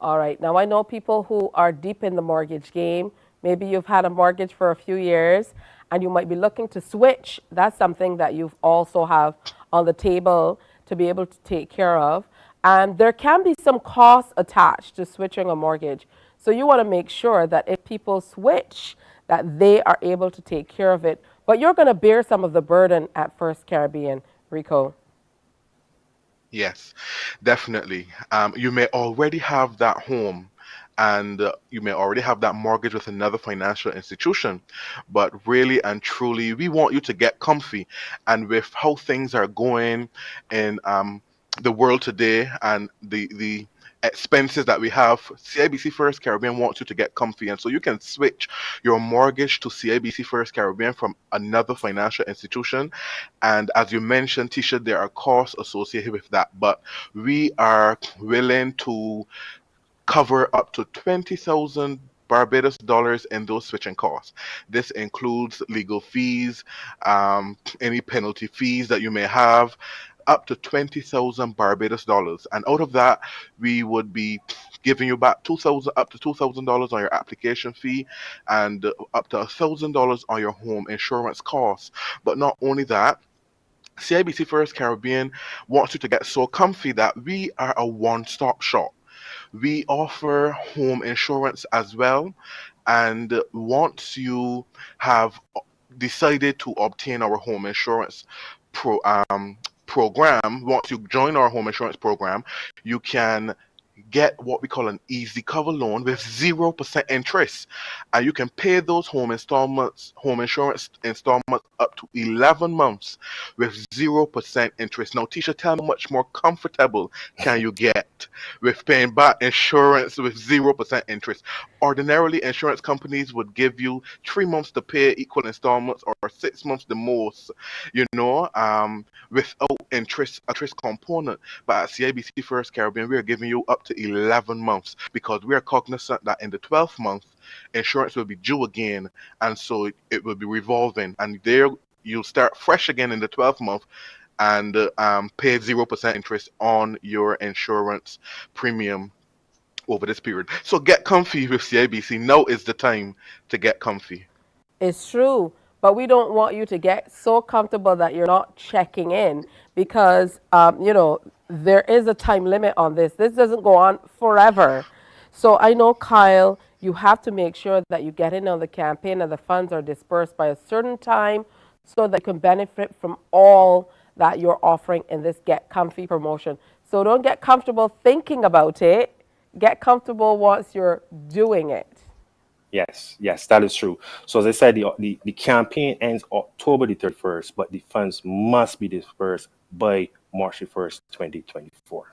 All right. Now, I know people who are deep in the mortgage game. Maybe you've had a mortgage for a few years and you might be looking to switch. That's something that you also have on the table to be able to take care of. And there can be some costs attached to switching a mortgage. So you want to make sure that if people switch, that they are able to take care of it. But you're going to bear some of the burden at First Caribbean, Rico. Yes, definitely. You may already have that home and you may already have that mortgage with another financial institution, but really and truly, we want you to get comfy. And with how things are going in the world today and the expenses that we have, CIBC First Caribbean wants you to get comfy, and so you can switch your mortgage to CIBC First Caribbean from another financial institution. And as you mentioned, Tisha, there are costs associated with that, but we are willing to cover up to 20,000 Barbados dollars in those switching costs. This includes legal fees, any penalty fees that you may have, up to 20,000 Barbados dollars. And out of that, we would be giving you back up to $2,000 on your application fee and up to $1,000 on your home insurance costs. But not only that, CIBC First Caribbean wants you to get so comfy that we are a one-stop shop. We offer home insurance as well, and once you have decided to obtain our home insurance program, once you join our home insurance program, you can get what we call an easy cover loan with 0% interest, and you can pay those home insurance installments up to 11 months with 0% interest. Now, Tisha, tell me how much more comfortable can you get with paying back insurance with 0% interest? Ordinarily, insurance companies would give you 3 months to pay equal installments or 6 months the most, without interest component. But at CIBC First Caribbean, we are giving you up to 11 months because we are cognizant that in the 12th month, insurance will be due again, and so it will be revolving. And there you'll start fresh again in the 12th month and pay 0% interest on your insurance premium over this period. So get comfy with CIBC. Now is the time to get comfy. It's true, but we don't want you to get so comfortable that you're not checking in because, there is a time limit on this. This doesn't go on forever. So I know, Kyle, you have to make sure that you get in on the campaign and the funds are dispersed by a certain time so that you can benefit from all that you're offering in this Get Comfy promotion. So don't get comfortable thinking about it. get comfortable once you're doing it. Yes, that is true. So as I said, the campaign ends October the 31st, but the funds must be dispersed by March the 1st, 2024.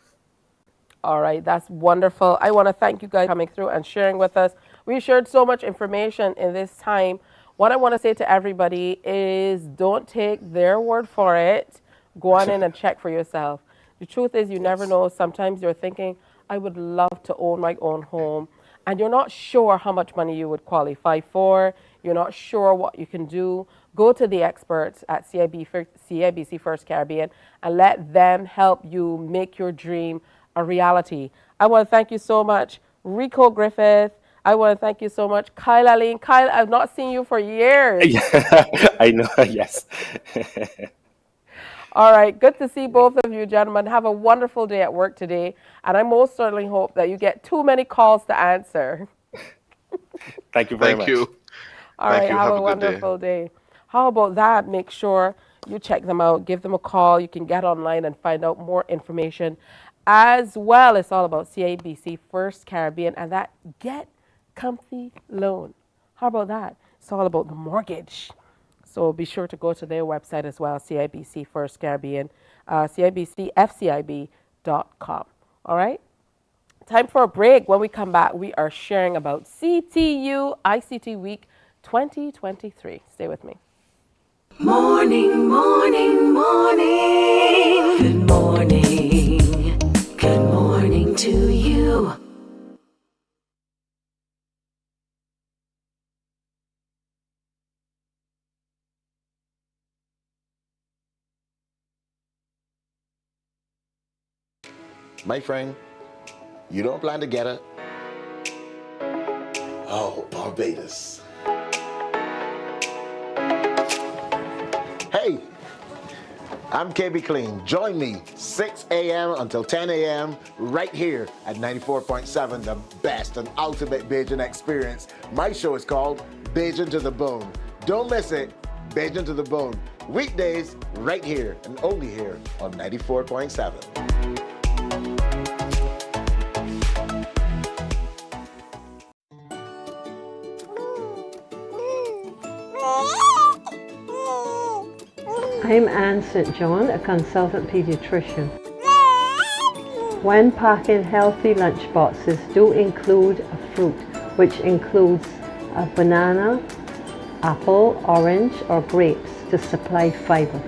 All right, that's wonderful. I want to thank you guys for coming through and sharing with us. We shared so much information in this time. What I want to say to everybody is don't take their word for it. Go on in and check for yourself. The truth is you never know. Sometimes you're thinking, I would love to own my own home. And you're not sure how much money you would qualify for. You're not sure what you can do. Go to the experts at CIBC First Caribbean and let them help you make your dream a reality. I want to thank you so much, Rico Griffith. I want to thank you so much, Kyle Aline. Kyle, I've not seen you for years. I know, yes. All right, good to see both of you gentlemen. Have a wonderful day at work today. And I most certainly hope that you get too many calls to answer. Thank you very much. All right, have a wonderful day. How about that? Make sure you check them out. Give them a call. You can get online and find out more information. As well, it's all about CIBC First Caribbean and that Get Comfy loan. How about that? It's all about the mortgage. So be sure to go to their website as well, CIBC First Caribbean, CIBCFCIB.com. All right? Time for a break. When we come back, we are sharing about CTU ICT Week 2023. Stay with me. Morning, morning, morning. Good morning. Good morning to you. My friend, you don't plan to get it? Oh, Barbados. Hey, I'm KB Clean. Join me 6 a.m. until 10 a.m. right here at 94.7, the best and ultimate Bajan experience. My show is called Bajan to the Bone. Don't miss it, Bajan to the Bone. Weekdays right here and only here on 94.7. I'm Anne St. John, a consultant pediatrician. When packing healthy lunch boxes, do include a fruit, which includes a banana, apple, orange, or grapes to supply fiber.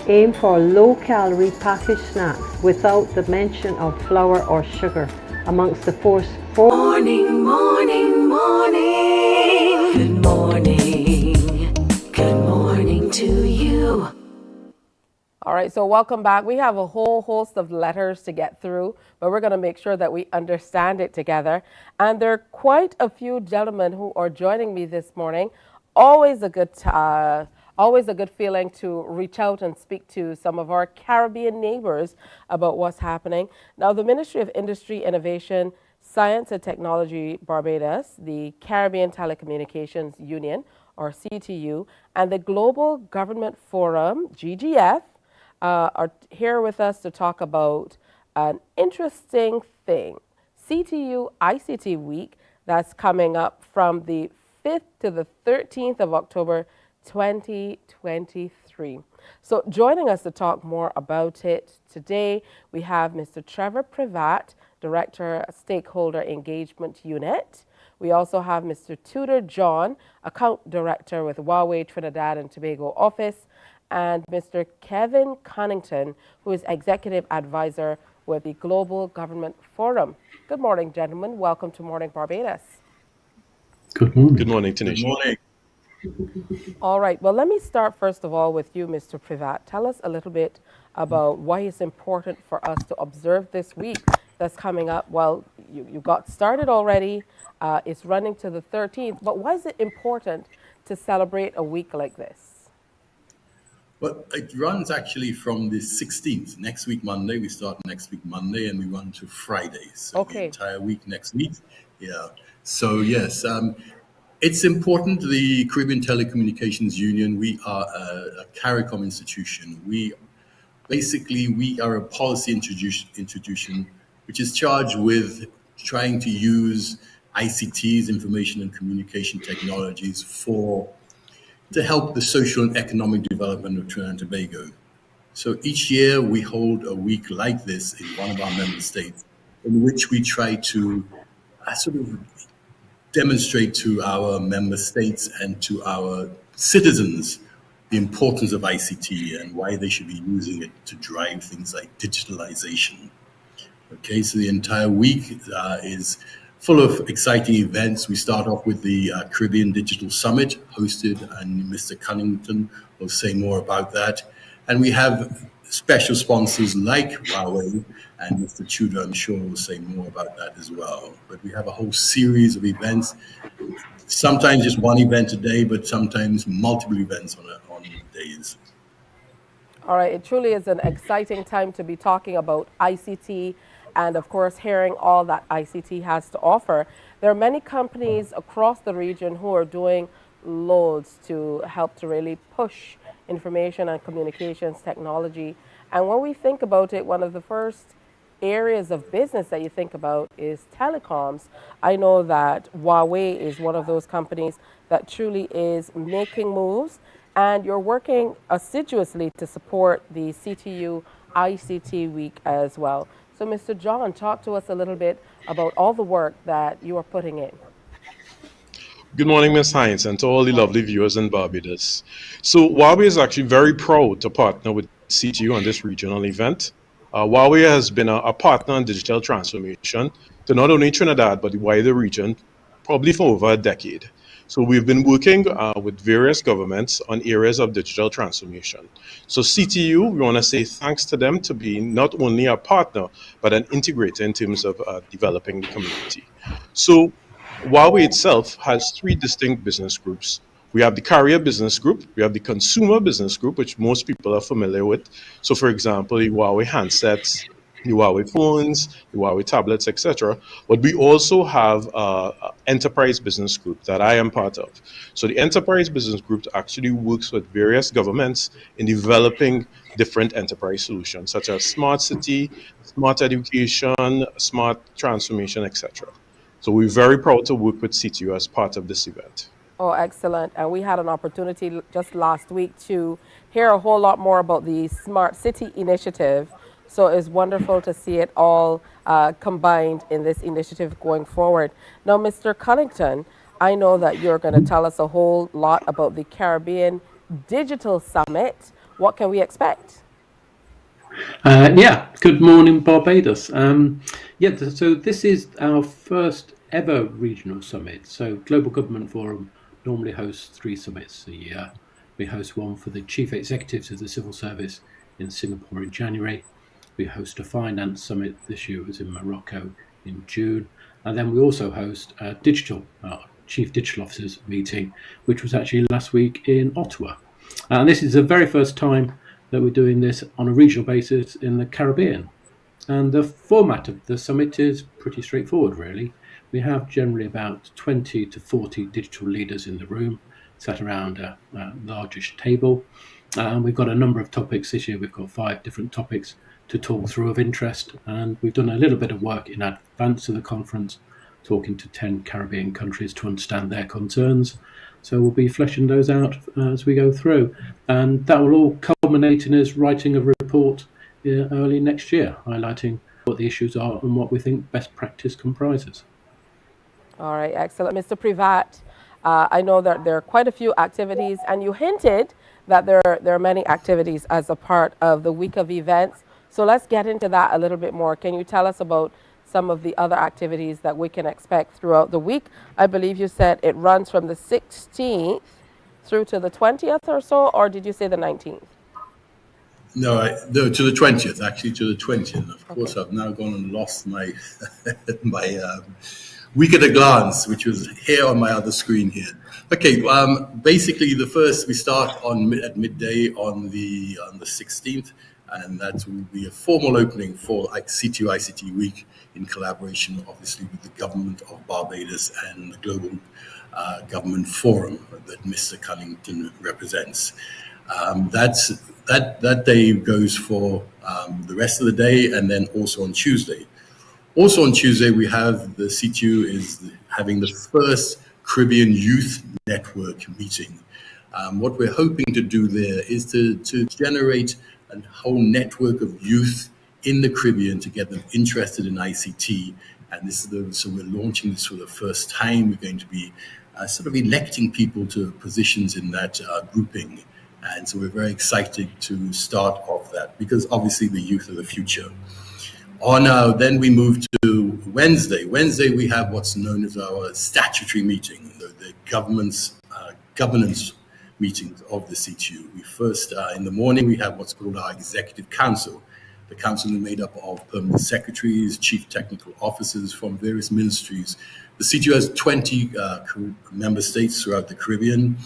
Aim for low-calorie packaged snacks without the mention of flour or sugar amongst the four. Morning, morning, morning. Good morning. Good morning to you. All right, so welcome back. We have a whole host of letters to get through, but we're going to make sure that we understand it together. And there are quite a few gentlemen who are joining me this morning. Always a good feeling to reach out and speak to some of our Caribbean neighbors about what's happening. Now, the Ministry of Industry, Innovation, Science and Technology Barbados, the Caribbean Telecommunications Union, or CTU, and the Global Government Forum, GGF, are here with us to talk about an interesting thing, CTU ICT Week, that's coming up from the 5th to the 13th of October 2023. So joining us to talk more about it today, we have Mr. Trevor Privat, Director, Stakeholder Engagement Unit. We also have Mr. Tudor John, Account Director with Huawei Trinidad and Tobago Office, and Mr. Kevin Connington, who is Executive Advisor with the Global Government Forum. Good morning, gentlemen. Welcome to Morning Barbados. Good morning. Good morning, Tanisha. Good morning. All right. Well, let me start first of all with you, Mr. Privat. Tell us a little bit about why it's important for us to observe this week that's coming up. Well, you got started already. It's running to the 13th. But why is it important to celebrate a week like this? Well, it runs actually from the 16th. Next week, Monday. We start next week, Monday, and we run to Friday. So the entire week next week. Yeah. So, yes, it's important. The Caribbean Telecommunications Union, we are a CARICOM institution. We are a policy institution which is charged with trying to use ICTs, information and communication technologies, to help the social and economic development of Trinidad and Tobago. So each year we hold a week like this in one of our member states, in which we try to sort of demonstrate to our member states and to our citizens the importance of ICT and why they should be using it to drive things like digitalization. Okay, so the entire week is full of exciting events. We start off with the Caribbean Digital Summit hosted, and Mr. Cunnington will say more about that. And we have special sponsors like Huawei, and Mr. Tudor, I'm sure, will say more about that as well. But we have a whole series of events, sometimes just one event a day, but sometimes multiple events on days. All right, it truly is an exciting time to be talking about ICT and, of course, hearing all that ICT has to offer. There are many companies across the region who are doing loads to help to really push information and communications technology. And when we think about it, one of the first areas of business that you think about is telecoms. I know that Huawei is one of those companies that truly is making moves, and you're working assiduously to support the CTU ICT week as well. So Mr. John, talk to us a little bit about all the work that you are putting in. Good morning, Ms. Hines, and to all the lovely viewers in Barbados. So Huawei is actually very proud to partner with CTU on this regional event. Huawei has been a partner in digital transformation to not only Trinidad, but the wider region, probably for over a decade. So we've been working with various governments on areas of digital transformation. So CTU, we want to say thanks to them to be not only a partner, but an integrator in terms of developing the community. So Huawei itself has three distinct business groups. We have the carrier business group, we have the consumer business group, which most people are familiar with. So for example, the Huawei handsets, the Huawei phones, the Huawei tablets, etc. But we also have an enterprise business group that I am part of. So the enterprise business group actually works with various governments in developing different enterprise solutions, such as smart city, smart education, smart transformation, etc. So we're very proud to work with CTU as part of this event. Oh, excellent. And we had an opportunity just last week to hear a whole lot more about the Smart City Initiative. So it's wonderful to see it all combined in this initiative going forward. Now, Mr. Cunnington, I know that you're going to tell us a whole lot about the Caribbean Digital Summit. What can we expect? Good morning, Barbados. So this is our first ever regional summit. So Global Government Forum normally hosts 3 summits a year. We host one for the chief executives of the civil service in Singapore in January. We host a finance summit this year, it was in Morocco in June. And then we also host a chief digital officers meeting, which was actually last week in Ottawa. And this is the very first time that we're doing this on a regional basis in the Caribbean. And the format of the summit is pretty straightforward, really. We have generally about 20 to 40 digital leaders in the room, sat around a largish table. And we've got a number of topics this year. We've got 5 different topics to talk through of interest. And we've done a little bit of work in advance of the conference, talking to 10 Caribbean countries to understand their concerns. So we'll be fleshing those out as we go through. And that will all culminate in us writing a report early next year, highlighting what the issues are and what we think best practice comprises. All right, excellent. Mr. Privat, I know that there are quite a few activities, and you hinted that there are many activities as a part of the week of events. So let's get into that a little bit more. Can you tell us about some of the other activities that we can expect throughout the week? I believe you said it runs from the 16th through to the 20th or so, or did you say the 19th? No, to the 20th, actually, to the 20th. Of course, I've now gone and lost my week at a glance, which was here on my other screen here. Okay, basically we start at midday on the 16th, and that will be a formal opening for CTU ICT Week in collaboration, obviously, with the government of Barbados and the Global Government Forum that Mr. Cunnington represents. That day goes for the rest of the day, and then also on Tuesday. Also on Tuesday, we have the CTU is having the first Caribbean Youth Network meeting. What we're hoping to do there is to generate a whole network of youth in the Caribbean to get them interested in ICT. And this is so we're launching this for the first time. We're going to be sort of electing people to positions in that grouping. And so we're very excited to start off that because obviously the youth are the future. Then we move to Wednesday. Wednesday, we have what's known as our statutory meeting, the governance meetings of the CTU. We first, in the morning, we have what's called our executive council. The council is made up of permanent secretaries, chief technical officers from various ministries. The CTU has 20 member states throughout the Caribbean.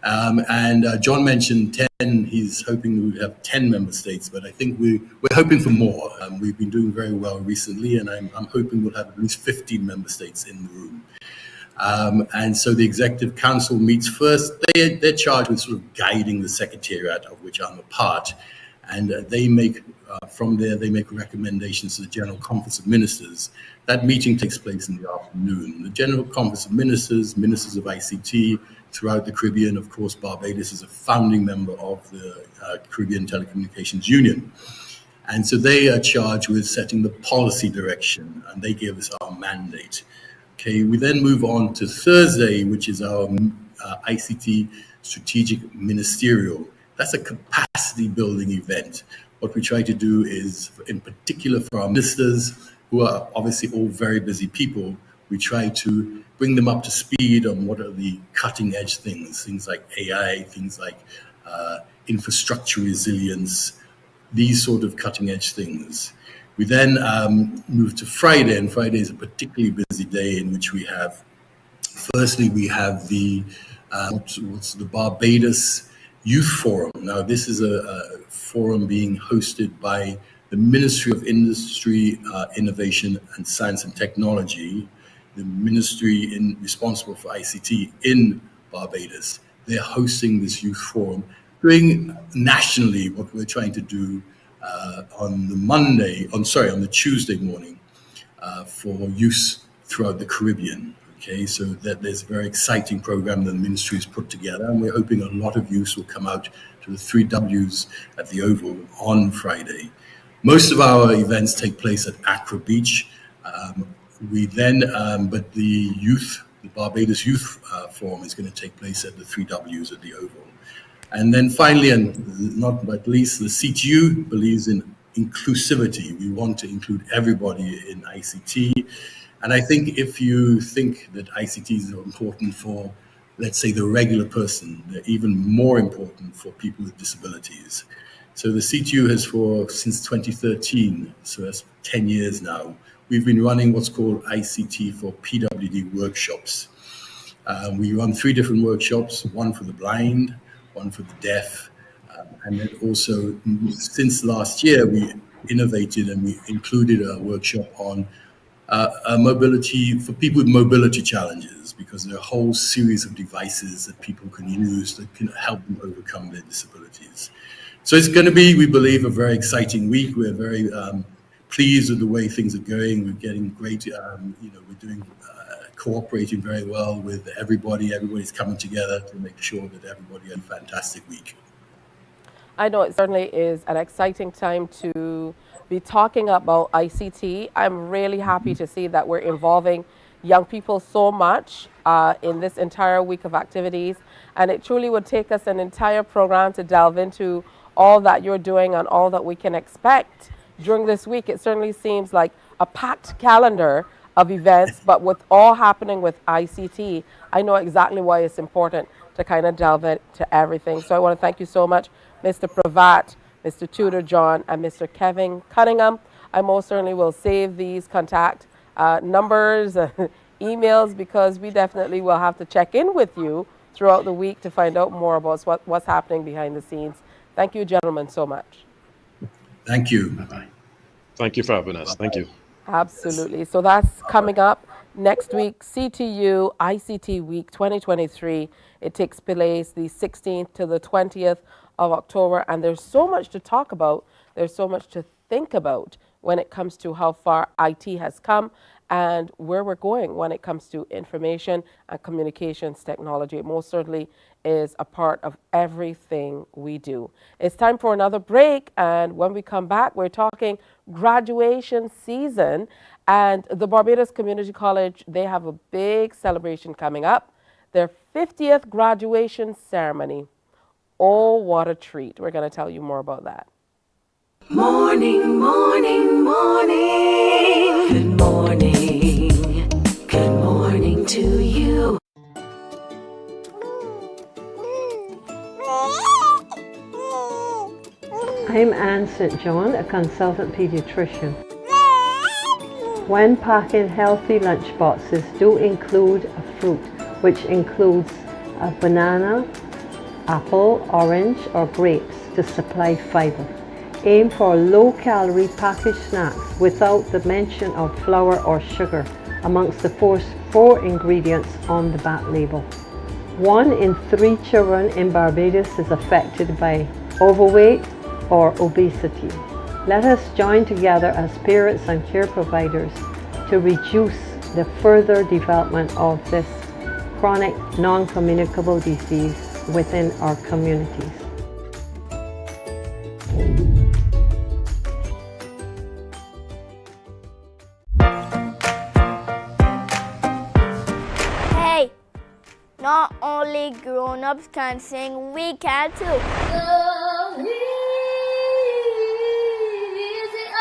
And John mentioned 10, he's hoping we would have 10 member states, but I think we're hoping for more. We've been doing very well recently, and I'm hoping we'll have at least 15 member states in the room. And so the Executive Council meets first. They're charged with sort of guiding the Secretariat, of which I'm a part, and they make, from there, they make recommendations to the General Conference of Ministers. That meeting takes place in the afternoon. The General Conference of Ministers, Ministers of ICT, throughout the Caribbean. Of course, Barbados is a founding member of the Caribbean Telecommunications Union. And so they are charged with setting the policy direction, and they give us our mandate. Okay, we then move on to Thursday, which is our ICT Strategic Ministerial. That's a capacity building event. What we try to do is, in particular for our ministers, who are obviously all very busy people, we try to bring them up to speed on what are the cutting edge things like AI, things like infrastructure resilience, these sort of cutting edge things. We then move to Friday, and Friday is a particularly busy day in which we have, firstly, we have the Barbados Youth Forum. Now, this is a forum being hosted by the Ministry of Industry, Innovation and Science and Technology, the ministry responsible for ICT in Barbados. They're hosting this youth forum, doing nationally what we're trying to do on the Tuesday morning for youth throughout the Caribbean. Okay, so there's a very exciting program that the ministry has put together, and we're hoping a lot of youth will come out to the 3 Ws at the Oval on Friday. Most of our events take place at Accra Beach. We then, but the Barbados Youth Forum is going to take place at the 3 Ws at the Oval. And then finally, and not but least, the CTU believes in inclusivity. We want to include everybody in ICT. And I think if you think that ICT is important for, let's say, the regular person, they're even more important for people with disabilities. So the CTU has since 2013, so that's 10 years now, we've been running what's called ICT for PWD workshops. We run 3 different workshops, one for the blind, one for the deaf, and then also since last year we innovated and we included a workshop on mobility for people with mobility challenges, because there are a whole series of devices that people can use that can help them overcome their disabilities. So it's going to be, we believe, a very exciting week. We're very pleased with the way things are going. We're getting great, we're doing cooperating very well with everybody. Everybody's coming together to make sure that everybody has a fantastic week. I know it certainly is an exciting time to be talking about ICT. I'm really happy to see that we're involving young people so much in this entire week of activities, and it truly would take us an entire program to delve into all that you're doing and all that we can expect during this week. It certainly seems like a packed calendar of events, but with all happening with ICT, I know exactly why it's important to kind of delve into everything. So I want to thank you so much, Mr. Pravat, Mr. Tudor John, and Mr. Kevin Cunningham. I most certainly will save these contact numbers, emails, because we definitely will have to check in with you throughout the week to find out more about what's happening behind the scenes. Thank you, gentlemen, so much. Thank you. Bye-bye. Thank you for having us. Thank you. Absolutely. So that's coming up next week, CTU ICT Week 2023. It takes place the 16th to the 20th of October, and there's so much to talk about. There's so much to think about when it comes to how far IT has come and where we're going when it comes to information and communications technology. It most certainly is a part of everything we do. It's time for another break, and when we come back, we're talking graduation season, and the Barbados Community College, they have a big celebration coming up, their 50th graduation ceremony. Oh, what a treat. We're going to tell you more about that. Morning, morning, morning. Good morning. Good morning to you. I'm Anne St. John, a consultant pediatrician. When packing healthy lunch boxes, do include a fruit, which includes a banana, apple, orange, or grapes to supply fiber. Aim for low-calorie packaged snacks without the mention of flour or sugar amongst the four ingredients on the back label. 1 in 3 children in Barbados is affected by overweight or obesity. Let us join together as parents and care providers to reduce the further development of this chronic non-communicable disease within our communities. Hey, not only grown-ups can sing, we can too. Go easy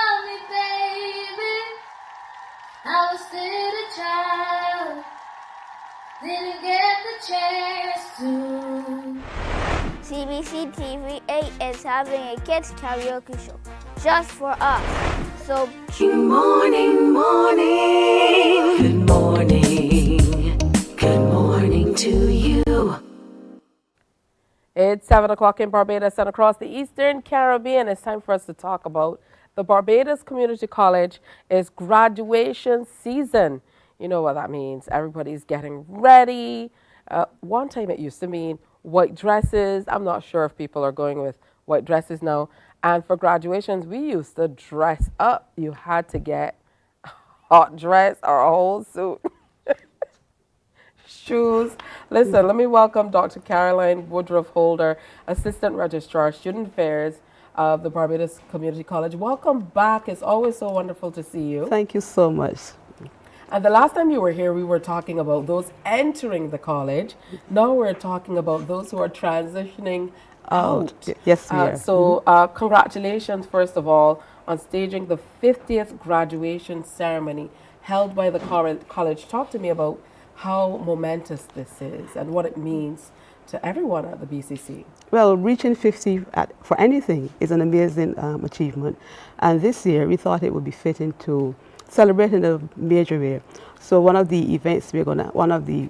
on me, baby. I was still a child, didn't get the chance to. CBC TV8 is having a kids karaoke show just for us. So Good morning, morning. Good morning. Good morning to you. It's 7 o'clock in Barbados and across the Eastern Caribbean. It's time for us to talk about the Barbados Community College is graduation season. You know what that means. Everybody's getting ready. One time it used to mean white dresses. I'm not sure if people are going with white dresses now. And for graduations, we used to dress up. You had to get a hot dress or a whole suit. Shoes. Listen, let me welcome Dr. Caroline Woodruff Holder, Assistant Registrar, Student Affairs of the Barbados Community College. Welcome back. It's always so wonderful to see you. Thank you so much. And the last time you were here, we were talking about those entering the college. Now we're talking about those who are transitioning out. Yes, we are. So congratulations, first of all, on staging the 50th graduation ceremony held by the college. Talk to me about how momentous this is and what it means to everyone at the BCC. Well, reaching 50 for anything is an amazing achievement. And this year, we thought it would be fitting to celebrate in a major way. So one of the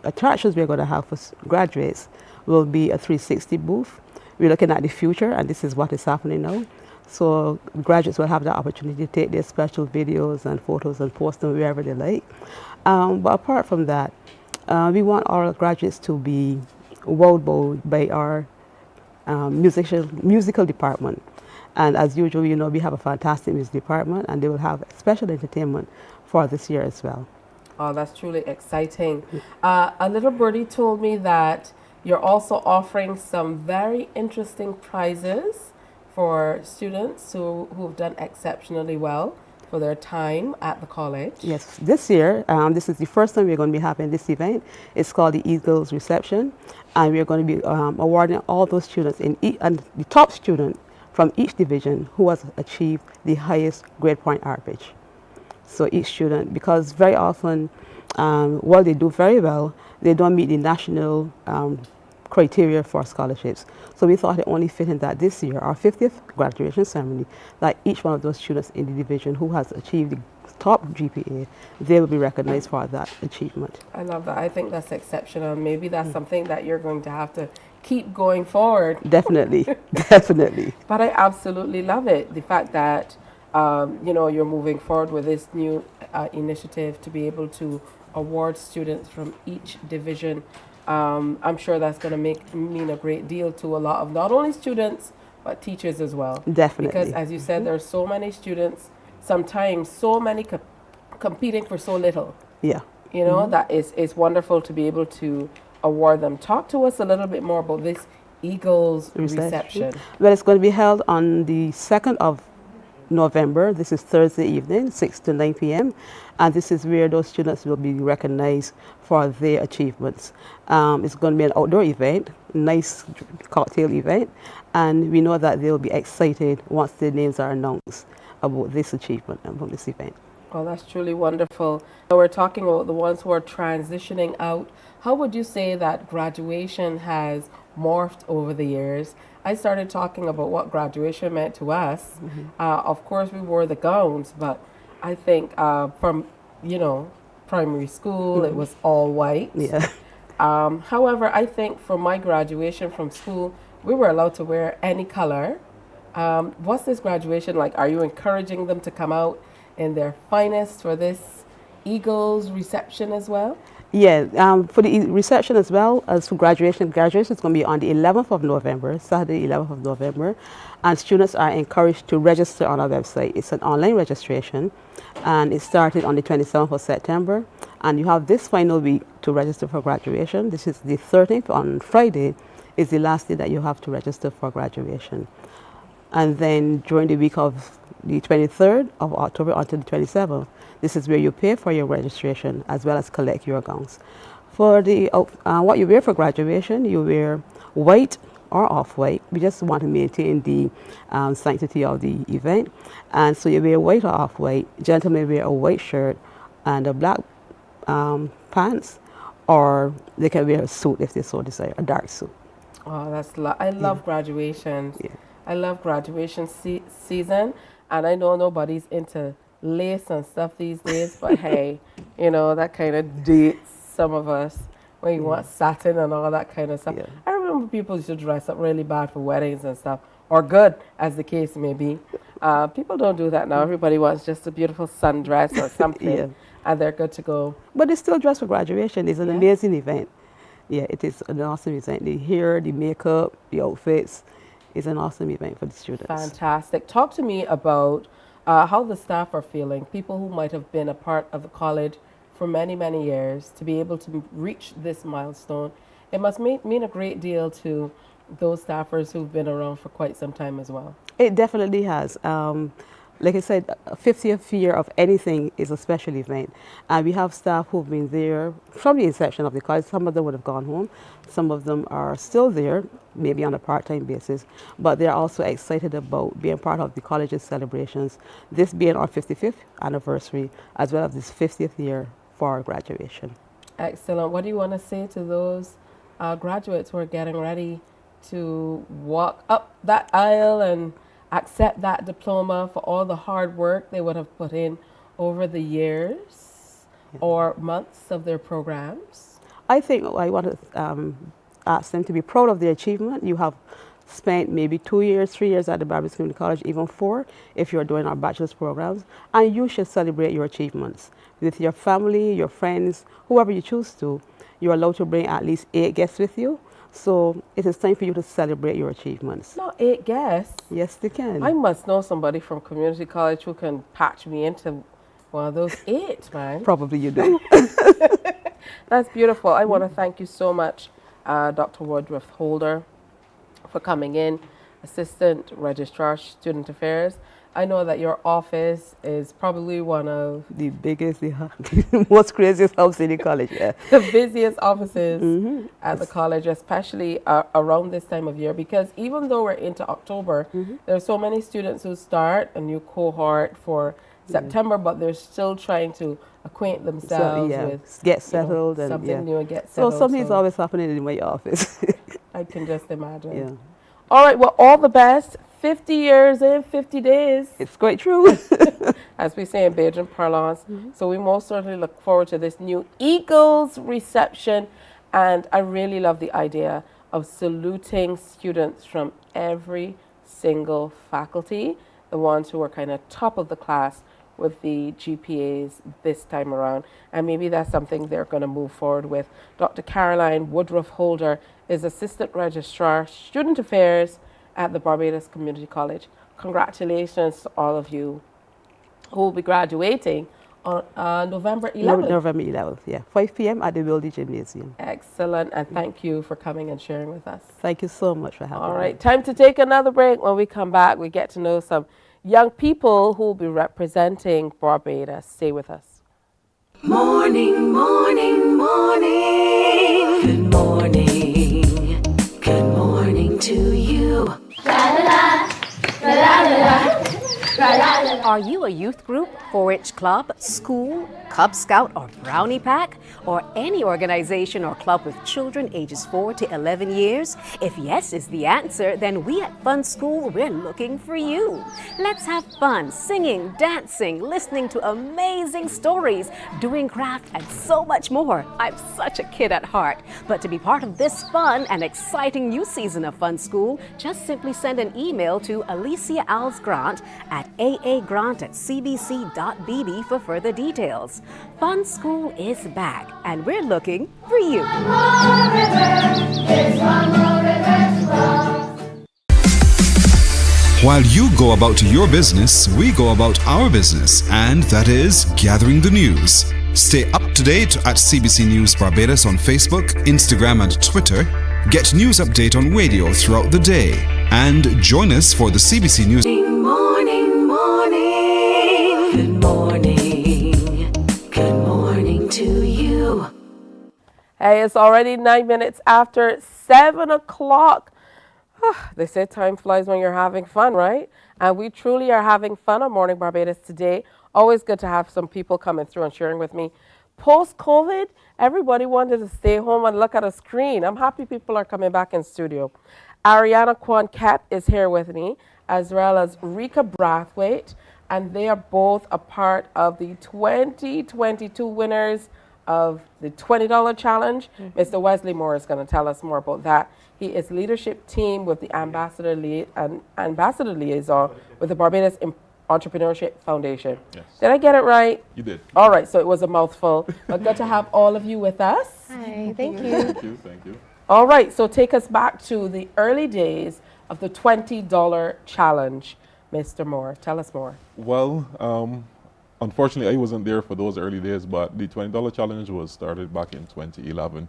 attractions we're going to have for graduates will be a 360 booth. We're looking at the future, and this is what is happening now. So graduates will have the opportunity to take their special videos and photos and post them wherever they like. But apart from that, we want our graduates to be wowed by our musical department. And as usual, you know, we have a fantastic music department, and they will have special entertainment for this year as well. Oh, that's truly exciting. A little birdie told me that you're also offering some very interesting prizes for students who've done exceptionally well for their time at the college. Yes, this year, this is the first time we're going to be having this event. It's called the Eagles Reception, and we're going to be awarding all those students and the top student from each division who has achieved the highest grade point average. So each student, because very often, while they do very well, they don't meet the national criteria for scholarships. So we thought it only fitting that this year, our 50th graduation ceremony, that each one of those students in the division who has achieved the top GPA, they will be recognized for that achievement. I love that. I think that's exceptional. Maybe that's something that you're going to have to keep going forward. Definitely, definitely. But I absolutely love it. The fact that, you know, you're moving forward with this new initiative to be able to award students from each division. I'm sure that's going to mean a great deal to a lot of not only students, but teachers as well. Definitely. Because as you said, there are so many students sometimes so many competing for so little. Yeah. You know, that is wonderful to be able to award them. Talk to us a little bit more about this Eagles reception. Well, it's going to be held on the 2nd of November. This is Thursday evening, 6 to 9 p.m. And this is where those students will be recognized for their achievements. It's going to be an outdoor event, nice cocktail event. And we know that they'll be excited once their names are announced about this achievement and about this event. Oh, that's truly wonderful. We're talking about the ones who are transitioning out. How would you say that graduation has morphed over the years? I started talking about what graduation meant to us. Of course, we wore the gowns, but I think from, you know, primary school, it was all white. Yeah. However, I think for my graduation from school, we were allowed to wear any color. What's this graduation like? Are you encouraging them to come out in their finest for this Eagles reception as well? Yeah, for the reception as well as for graduation. Graduation is going to be on the 11th of November, Saturday 11th of November, and students are encouraged to register on our website. It's an online registration, and it started on the 27th of September, and you have this final week to register for graduation. This is the 13th, on Friday is the last day that you have to register for graduation. And then during the week of the 23rd of October until the 27th, this is where you pay for your registration as well as collect your gowns. For the what you wear for graduation, you wear white or off-white. We just want to maintain the sanctity of the event. And so you wear white or off-white. Gentlemen wear a white shirt and a black pants, or they can wear a suit if they so desire, a dark suit. Oh, I love graduations. Yeah. I love graduation season, and I know nobody's into lace and stuff these days, but hey, you know, that kind of dates some of us when you want satin and all that kind of stuff. Yeah. I remember people used to dress up really bad for weddings and stuff, or good, as the case may be. People don't do that now. Everybody wants just a beautiful sundress or something, and they're good to go. But they still dress for graduation. It's an amazing event. Yeah, it is an awesome event. The hair, the makeup, the outfits. It's an awesome event for the students. Fantastic. Talk to me about how the staff are feeling, people who might have been a part of the college for many, many years, to be able to reach this milestone. It must mean a great deal to those staffers who've been around for quite some time as well. It definitely has. Like I said, a 50th year of anything is a special event. And we have staff who've been there from the inception of the college. Some of them would have gone home. Some of them are still there, maybe on a part-time basis. But they're also excited about being part of the college's celebrations, this being our 55th anniversary, as well as this 50th year for our graduation. Excellent. What do you want to say to those graduates who are getting ready to walk up that aisle and accept that diploma for all the hard work they would have put in over the years or months of their programs? I think I want to ask them to be proud of their achievement. You have spent maybe 2 years, 3 years at the Barbados Community College, even 4 if you're doing our bachelor's programs, and you should celebrate your achievements with your family, your friends, whoever you choose to. You're allowed to bring at least 8 guests with you. So it is time for you to celebrate your achievements. Not 8 guests. Yes, they can. I must know somebody from community college who can patch me into one of those 8, man. Probably you do. That's beautiful. I want to thank you so much, Dr. Woodruff Holder, for coming in, Assistant Registrar, Student Affairs. I know that your office is probably one of the biggest, the most craziest hubs in the college. Yeah. The busiest offices at the college, especially around this time of year, because even though we're into October, there are so many students who start a new cohort for September, but they're still trying to acquaint themselves with get settled and something new and get settled. So something's always happening in my office. I can just imagine. Yeah. All right, well, all the best. 50 years in 50 days. It's quite true. As we say in Bajan parlance. So we most certainly look forward to this new Eagles reception. And I really love the idea of saluting students from every single faculty, the ones who are kind of top of the class with the GPAs this time around. And maybe that's something they're going to move forward with. Dr. Caroline Woodruff Holder is Assistant Registrar, Student Affairs at the Barbados Community College. Congratulations to all of you. who will be graduating on November 11th. November 11th, yeah. 5 p.m. at the Wildy Gymnasium. Excellent, and thank you for coming and sharing with us. Thank you so much for having me. All right, time to take another break. When we come back, we get to know some young people who will be representing Barbados. Stay with us. Morning, morning, morning. Good morning. Good morning to you. Are you a youth group, 4-H club, school, Cub Scout or Brownie Pack, or any organization or club with children ages 4 to 11 years? If yes is the answer, then we at Fun School, we're looking for you. Let's have fun singing, dancing, listening to amazing stories, doing craft, and so much more. I'm such a kid at heart. But to be part of this fun and exciting new season of Fun School, just simply send an email to Alicia Alves Grant at aa.grant@cbc.bb for further details. Fun School is back, and we're looking for you. While you go about your business, we go about our business, and that is gathering the news. Stay up to date at CBC News Barbados on Facebook, Instagram, and Twitter. Get news update on radio throughout the day, and join us for the CBC News. Morning, morning. Good morning. Good morning to you. Hey, it's already 9 minutes after 7 o'clock. They say time flies when you're having fun, right? And we truly are having fun on Morning Barbados today. Always good to have some people coming through and sharing with me. Post-COVID, everybody wanted to stay home and look at a screen. I'm happy people are coming back in studio. Ariana Kwan-Kep is here with me, as well as Rika Brathwaite, and they are both a part of the 2022 winners of the $20 challenge. Mr. Wesley Moore is going to tell us more about that. He is leadership team with the ambassador liaison with the Barbados Entrepreneurship Foundation. Yes. Did I get it right? You did. All right, so it was a mouthful. But good to have all of you with us. Hi, thank you. Thank you, thank you. All right, so take us back to the early days of the $20 challenge. Mr. Moore, tell us more. Well, unfortunately, I wasn't there for those early days, but the $20 challenge was started back in 2011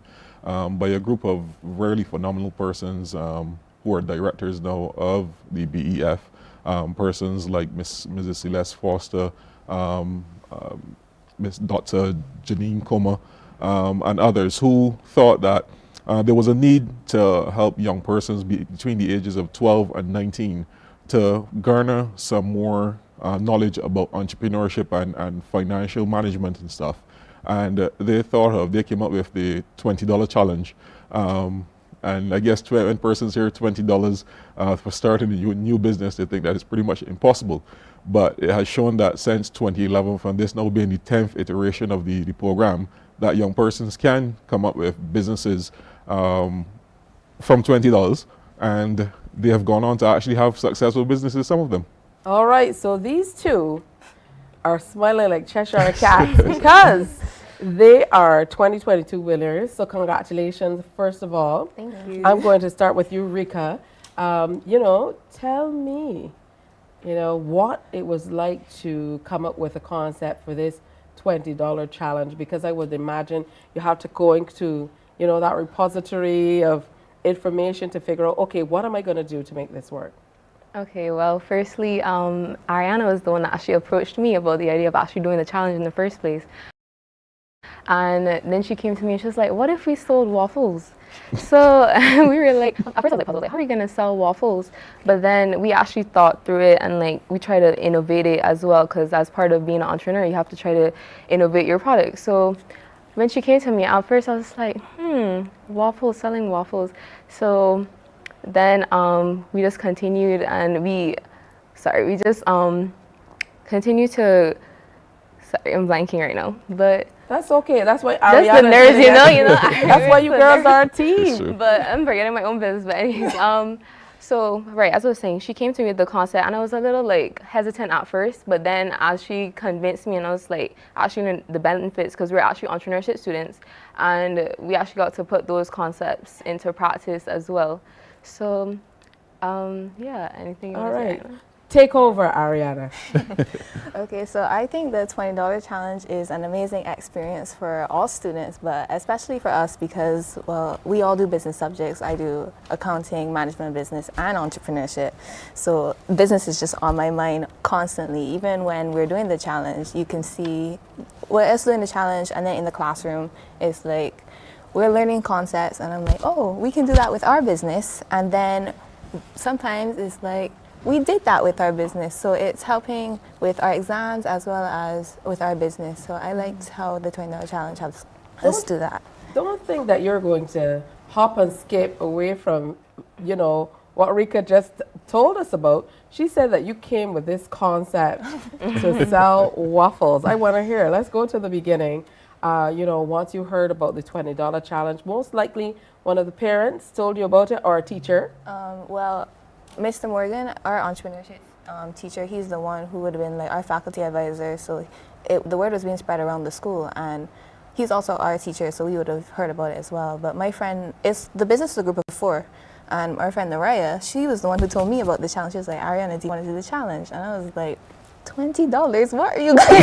by a group of really phenomenal persons who are directors now of the BEF. Persons like Mrs. Celeste Foster, Miss Dr. Janine Coma, and others who thought that there was a need to help young persons between the ages of 12 and 19 to garner some more knowledge about entrepreneurship and financial management and stuff. And they came up with the $20 challenge. And I guess when persons hear $20 for starting a new business, they think that it's pretty much impossible. But it has shown that since 2011, from this now being the 10th iteration of the program, that young persons can come up with businesses from $20, and they have gone on to actually have successful businesses, some of them. All right, so these two are smiling like Cheshire cats because they are 2022 winners. So congratulations, first of all. Thank you. I'm going to start with you, Rika. Tell me, what it was like to come up with a concept for this $20 challenge, because I would imagine you have to go into, that repository of information to figure out, okay, what am I going to do to make this work? Okay, well, firstly, Ariana was the one that actually approached me about the idea of actually doing the challenge in the first place. And then she came to me and she was like, what if we sold waffles? So we were like, at first I was like, puzzled, how are we going to sell waffles? But then we actually thought through it, and we try to innovate it as well, because as part of being an entrepreneur, you have to try to innovate your product. So when she came to me, at first I was like, waffles, selling waffles. So then we just continued, and we just continued to, sorry, I'm blanking right now, but that's okay. That's why Ariana, just the nerves, that's why you girls are a team. But I'm forgetting my own business. But anyways, so right, as I was saying, she came to me with the concept, and I was a little hesitant at first, but then as she convinced me, and I was actually the benefits, because we're actually entrepreneurship students, and we actually got to put those concepts into practice as well. So, yeah, anything you want to say? Take over, Ariana. Okay, so I think the $20 challenge is an amazing experience for all students, but especially for us because, well, we all do business subjects. I do accounting, management of business, and entrepreneurship. So business is just on my mind constantly. Even when we're doing the challenge, you can see what us doing the challenge, and then in the classroom, it's like we're learning concepts, and I'm like, oh, we can do that with our business. And then sometimes it's like, we did that with our business, so it's helping with our exams as well as with our business. So I liked how the $20 challenge helps us do that. Don't think that you're going to hop and skip away from, you know, what Rika just told us about. She said that you came with this concept to sell waffles. I want to hear. Let's go to the beginning. You know, once you heard about the $20 challenge, most likely one of the parents told you about it or a teacher. Well, Mr. Morgan, our entrepreneurship teacher, he's the one who would have been like our faculty advisor. So the word was being spread around the school, and he's also our teacher, so we would have heard about it as well. But my friend, the business is a group of 4, and our friend Naraya, she was the one who told me about the challenge. She was like, Ariana, do you want to do the challenge? And I was like, $20, what are you going to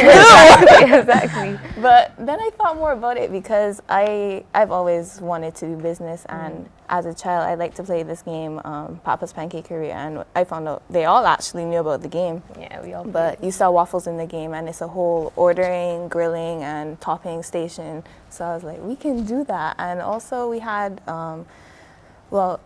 do? Exactly. But then I thought more about it because I've always wanted to do business, and as a child I liked to play this game, Papa's Pancakeria, and I found out they all actually knew about the game. Yeah, we all But you sell waffles in the game, and it's a whole ordering, grilling, and topping station. So I was like, we can do that. And also we had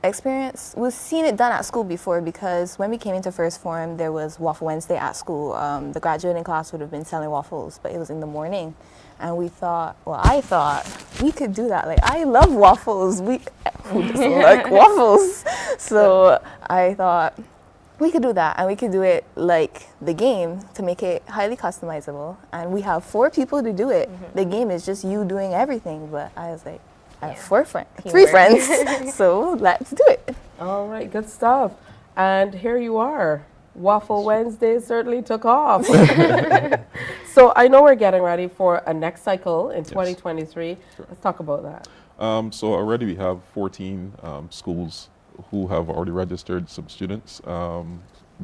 experience, we've seen it done at school before because when we came into First Form, there was Waffle Wednesday at school. The graduating class would have been selling waffles, but it was in the morning. And we thought, I thought we could do that. Like, I love waffles. Who doesn't like waffles? So I thought we could do that, and we could do it like the game to make it highly customizable. And we have 4 people to do it. The game is just you doing everything, but I was like, I have 3 friends, so let's do it. All right, good stuff. And here you are. Waffle Wednesday certainly took off. So I know we're getting ready for a next cycle in 2023. Sure. Let's talk about that. So already we have 14 schools who have already registered some students.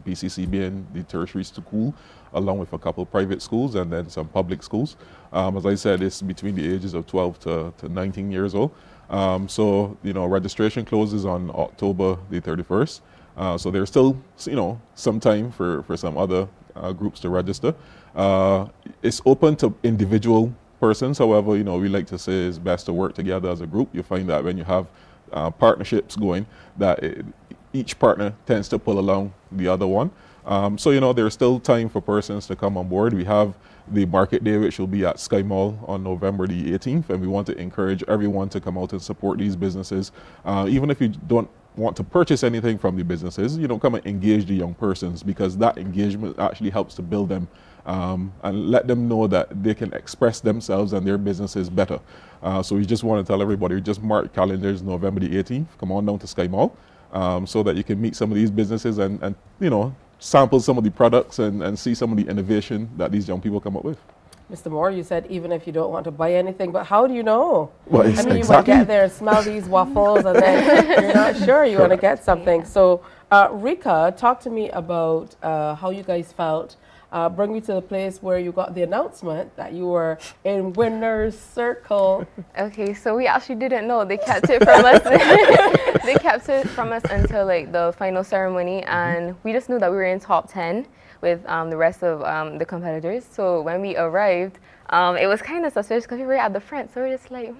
BCC being the tertiary school, along with a couple of private schools and then some public schools. As I said, it's between the ages of 12 to 19 years old. So, you know, registration closes on October the 31st. So there's still, you know, some time for some other groups to register. It's open to individual persons. However, you know, we like to say it's best to work together as a group. You find that when you have partnerships going, that each partner tends to pull along the other one. So, you know, there's still time for persons to come on board. We have the market day, which will be at Sky Mall on November the 18th, and we want to encourage everyone to come out and support these businesses. Even if you don't want to purchase anything from the businesses, you know, come and engage the young persons, because that engagement actually helps to build them and let them know that they can express themselves and their businesses better. So we just want to tell everybody, just mark calendars November the 18th, come on down to Sky Mall so that you can meet some of these businesses and you know, sample some of the products and see some of the innovation that these young people come up with. Mr. Moore, you said even if you don't want to buy anything, but how do you know? Well, I mean, you might get there and smell these waffles and then you're not sure you want to get something. So, Rika, talk to me about how you guys felt. Bring me to the place where you got the announcement that you were in winner's circle. Okay, so we actually didn't know. They kept it from us. They kept it from us until like the final ceremony, and we just knew that we were in top 10 with the rest of the competitors. So when we arrived, it was kind of suspicious because we were at the front. So we're just like,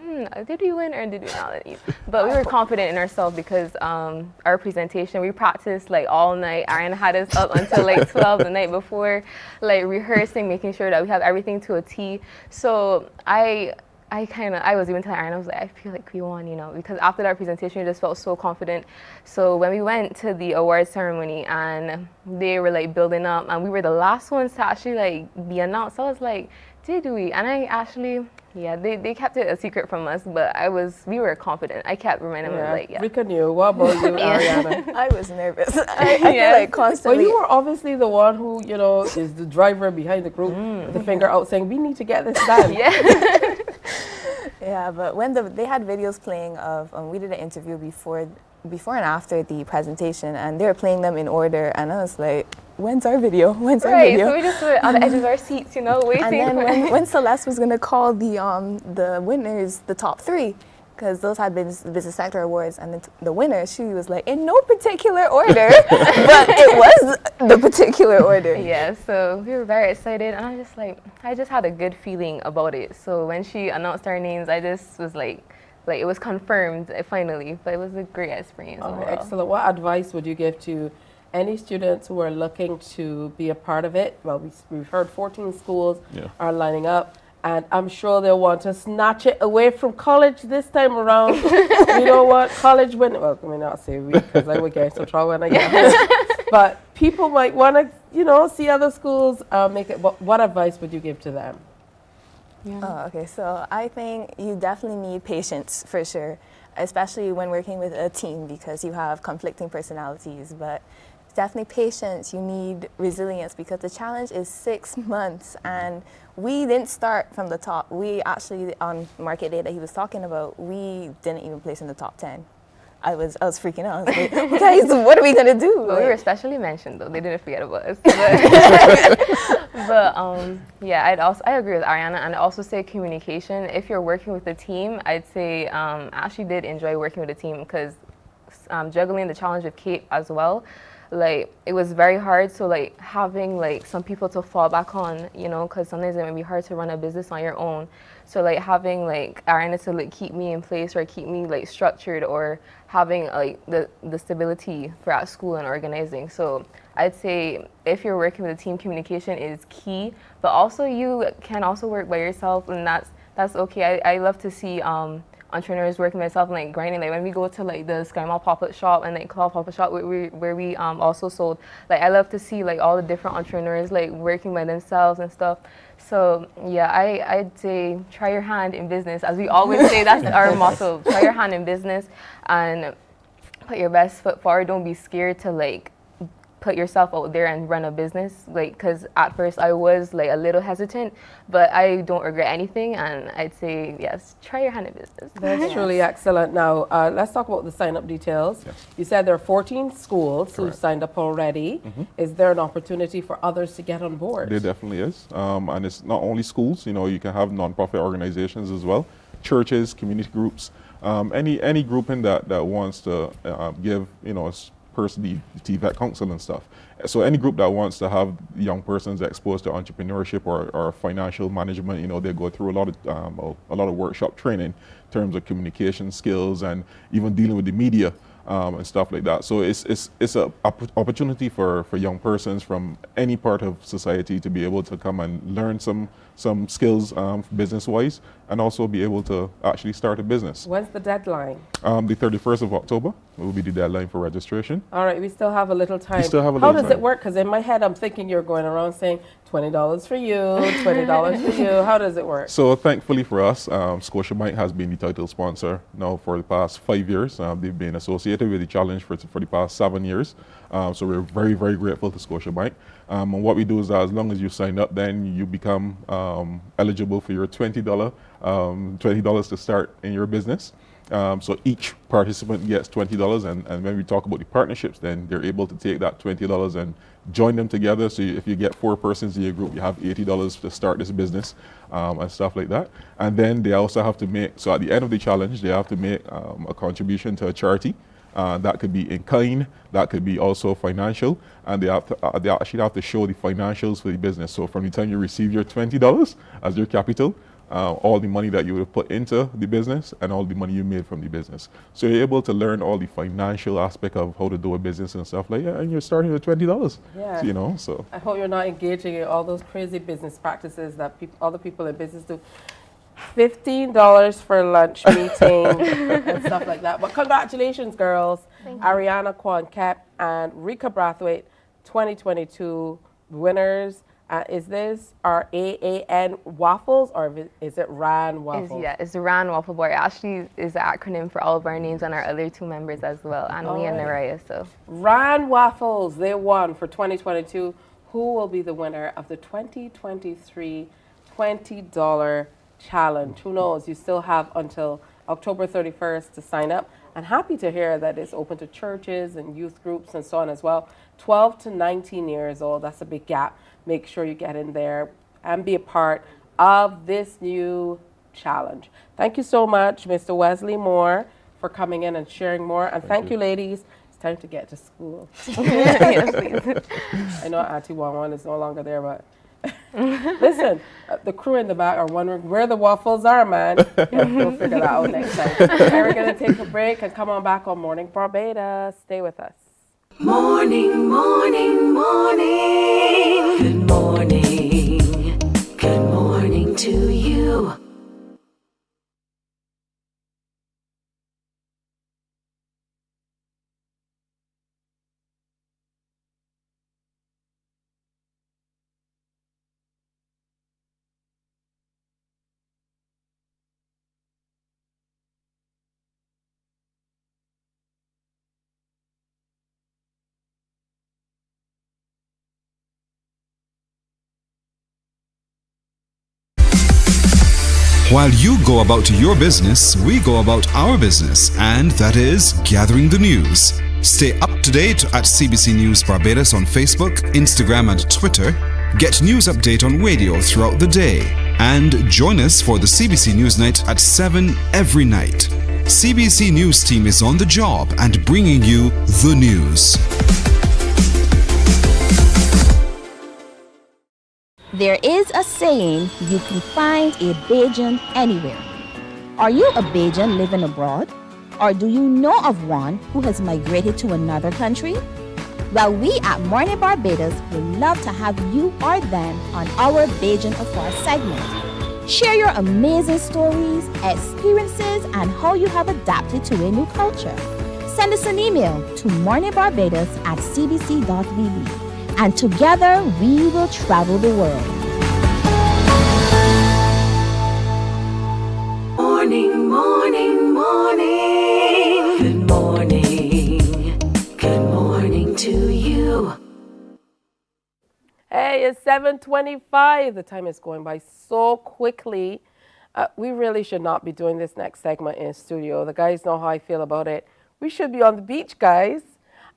did we win or did we not? But we were confident in ourselves because our presentation, we practiced like all night. Ariana had us up until like 12 the night before, like rehearsing, making sure that we have everything to a T. So I was even telling Ariana, I was like, I feel like we won, you know, because after that presentation, I just felt so confident. So when we went to the awards ceremony and they were like building up and we were the last ones to actually like be announced, I was like, did we? And I actually, they kept it a secret from us, but we were confident. I kept reminding them, like, Rika knew. What about you, Ariana? I was nervous. I feel like constantly. Well, you were obviously the one who, you know, is the driver behind the group with the finger out saying, we need to get this done. Yeah, but when they had videos playing of, we did an interview before and after the presentation, and they were playing them in order, and I was like, when's our video? When's our Right, video? so we just were on the edge of our seats, you know, waiting. And then when Celeste was going to call the winners, the top 3, because those had been business sector awards, and the winner, she was like, in no particular order, but it was the particular order. Yeah, so we were very excited, and I just had a good feeling about it. So when she announced our names, I just was like it was confirmed finally, but it was a great experience overall. Excellent. What advice would you give to any students who are looking to be a part of it? Well, we've heard 14 schools are lining up. And I'm sure they'll want to snatch it away from college this time around. You know what? College win. Well, I mean, not say we, because I would get in some trouble when I get home. But people might want to, see other schools make it. What advice would you give to them? Oh, okay. So I think you definitely need patience for sure, especially when working with a team because you have conflicting personalities. But definitely patience. You need resilience because the challenge is 6 months and we didn't start from the top. We actually, on market day that he was talking about, we didn't even place in the top 10. I was freaking out. I was like, guys, what are we gonna do? Well, we were specially mentioned though. They didn't forget about us. But yeah, I agree with Ariana, and I also say communication. If you're working with a team, I'd say I actually did enjoy working with a team because juggling the challenge of Cape as well. Like, it was very hard, so like having like some people to fall back on, because sometimes it may be hard to run a business on your own. So like having like Ariana to like keep me in place or keep me like structured, or having like the stability for at school and organizing. So I'd say if you're working with a team, communication is key, but also you can also work by yourself, and that's okay. I love to see entrepreneurs working myself and like grinding. Like when we go to like the Sky Mall pop-up shop and like Claw pop-up shop where we also sold, like I love to see like all the different entrepreneurs like working by themselves and stuff. So yeah, I'd say try your hand in business, as we always say. That's our motto. Try your hand in business and put your best foot forward. Don't be scared to like put yourself out there and run a business, like, because at first I was like a little hesitant, but I don't regret anything, and I'd say yes, try your hand in business. That's truly excellent. Now let's talk about the sign-up details. Yes. You said there are 14 schools who signed up already. Mm-hmm. Is there an opportunity for others to get on board? There definitely is, and it's not only schools. You can have non-profit organizations as well, churches, community groups, any grouping that wants to give the TVET council and stuff. So any group that wants to have young persons exposed to entrepreneurship or financial management, they go through a lot of workshop training in terms of communication skills and even dealing with the media and stuff like that. So it's an opportunity for young persons from any part of society to be able to come and learn some skills business-wise, and also be able to actually start a business. When's the deadline? The 31st of October will be the deadline for registration. All right, we still have a little time. We still have a How little does time. it work? Because in my head, I'm thinking you're going around saying $20 for you, $20 for you. How does it work? So thankfully for us, Scotiabank has been the title sponsor now for the past 5 years. They've been associated with the challenge for the past 7 years. So we're very, very grateful to Scotiabank. And what we do is that as long as you sign up, then you become eligible for your $20 to start in your business. So each participant gets $20, and when we talk about the partnerships, then they're able to take that $20 and join them together. So if you get 4 persons in your group, you have $80 to start this business and stuff like that. And then they also have to make, so at the end of the challenge, they have to make a contribution to a charity. That could be in kind, that could be also financial, and they actually have to show the financials for the business. So from the time you receive your $20 as your capital, all the money that you would have put into the business and all the money you made from the business. So you're able to learn all the financial aspect of how to do a business and stuff like that, and you're starting with $20. Yeah. So I hope you're not engaging in all those crazy business practices that other people in business do. $15 for lunch meeting and stuff like that. But congratulations, girls. Ariana Kwan-Kep and Rika Brathwaite, 2022 winners. Is this our AAN Waffles, or is it RAN Waffles? It's the RAN Waffle Bar. It actually is the acronym for all of our names and our other 2 members as well, Annalie and Naraya. So RAN Waffles, they won for 2022. Who will be the winner of the 2023 $20 challenge? Who knows? You still have until October 31st to sign up. and happy to hear that it's open to churches and youth groups and so on as well. 12 to 19 years old, that's a big gap. Make sure you get in there and be a part of this new challenge. Thank you so much, Mr. Wesley Moore, for coming in and sharing more. And thank you, ladies. It's time to get to school. I know Auntie Wawan is no longer there, but listen, the crew in the back are wondering where the waffles are, man. Yeah, we'll figure that out next time. And we're going to take a break and come on back on Morning Barbados. Stay with us. Morning, morning, morning. Good morning. Good morning to you. While you go about your business, we go about our business, and that is gathering the news. Stay up to date at CBC News Barbados on Facebook, Instagram, and Twitter. Get news update on radio throughout the day. And join us for the CBC News Night at 7 every night. CBC News team is on the job and bringing you the news. There is a saying, you can find a Bajan anywhere. Are you a Bajan living abroad? Or do you know of one who has migrated to another country? Well, we at Mornin Barbados would love to have you or them on our Bajan Afar segment. Share your amazing stories, experiences, and how you have adapted to a new culture. Send us an email to morninbarbados@cbc.bb. And together we will travel the world. Morning, morning, morning. Good morning. Good morning to you. Hey, it's 7:25. The time is going by so quickly. We really should not be doing this next segment in studio. The guys know how I feel about it. We should be on the beach, guys.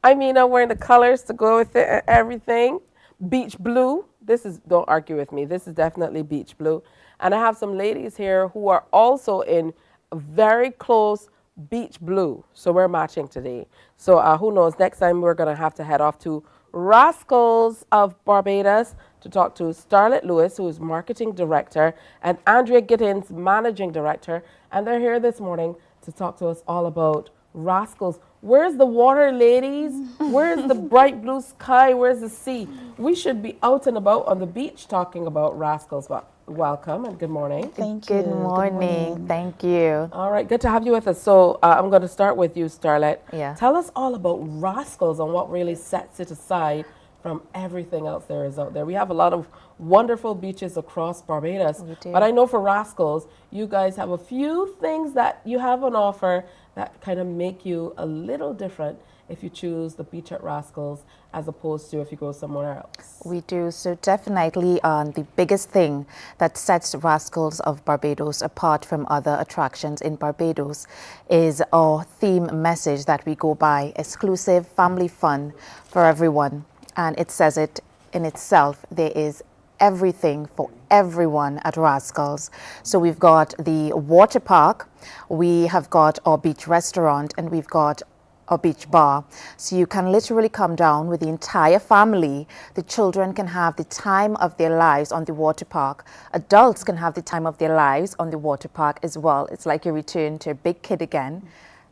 I mean, I'm wearing the colors to go with it and everything. Beach blue. This is, don't argue with me, this is definitely beach blue. And I have some ladies here who are also in very close beach blue. So we're matching today. So who knows, next time we're going to have to head off to Rascals of Barbados to talk to Starlet Lewis, who is Marketing Director, and Andrea Gittins, Managing Director. And they're here this morning to talk to us all about Rascals. Where's the water, ladies? Where's the bright blue sky? Where's the sea? We should be out and about on the beach talking about Rascals. Well, welcome and good morning. Thank you. Good morning. Thank you. All right, good to have you with us. So I'm going to start with you, Starlet. Yeah. Tell us all about Rascals and what really sets it aside from everything else there is out there. We have a lot of wonderful beaches across Barbados, but I know for Rascals, you guys have a few things that you have on offer that kind of make you a little different if you choose the beach at Rascals as opposed to if you go somewhere else. We do. So definitely the biggest thing that sets Rascals of Barbados apart from other attractions in Barbados is our theme message that we go by: exclusive family fun for everyone. And it says it in itself. There is everything for everyone at Rascals. So we've got the water park, we have got our beach restaurant, and we've got a beach bar. So you can literally come down with the entire family. The children can have the time of their lives on the water park. Adults can have the time of their lives on the water park as well. It's like you return to a big kid again.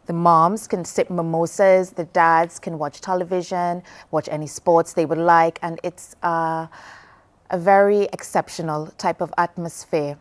The moms can sip mimosas, the dads can watch television, watch any sports they would like, and it's a very exceptional type of atmosphere,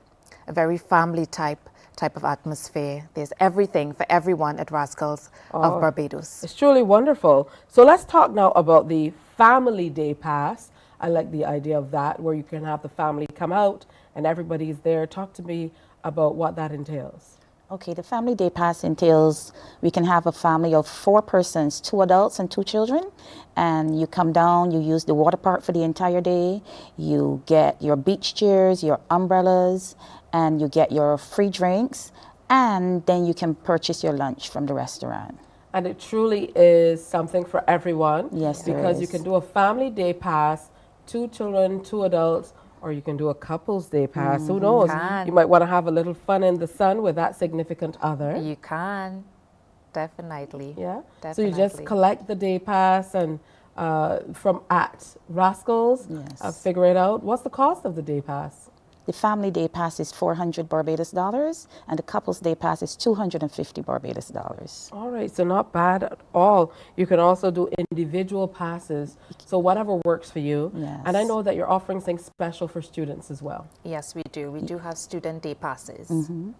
a very family type of atmosphere. There's everything for everyone at Rascals of Barbados. It's truly wonderful. So let's talk now about the Family Day Pass. I like the idea of that, where you can have the family come out and everybody's there. Talk to me about what that entails. Okay, the Family Day Pass entails we can have a family of 4 persons, 2 adults and 2 children, and you come down, you use the water park for the entire day, you get your beach chairs, your umbrellas, and you get your free drinks, and then you can purchase your lunch from the restaurant. And it truly is something for everyone. Yes, there because you is. can do a family day pass, 2 children, 2 adults, or you can do a couple's day pass. Who knows? You might want to have a little fun in the sun with that significant other. You can, definitely. Yeah. Definitely. So you just collect the day pass and from at Rascals, figure it out. What's the cost of the day pass? The family day pass is $400 Barbados, and the couple's day pass is $250 Barbados. All right, so not bad at all. You can also do individual passes, so whatever works for you. Yes. And I know that you're offering things special for students as well. Yes, we do. We do have student day passes.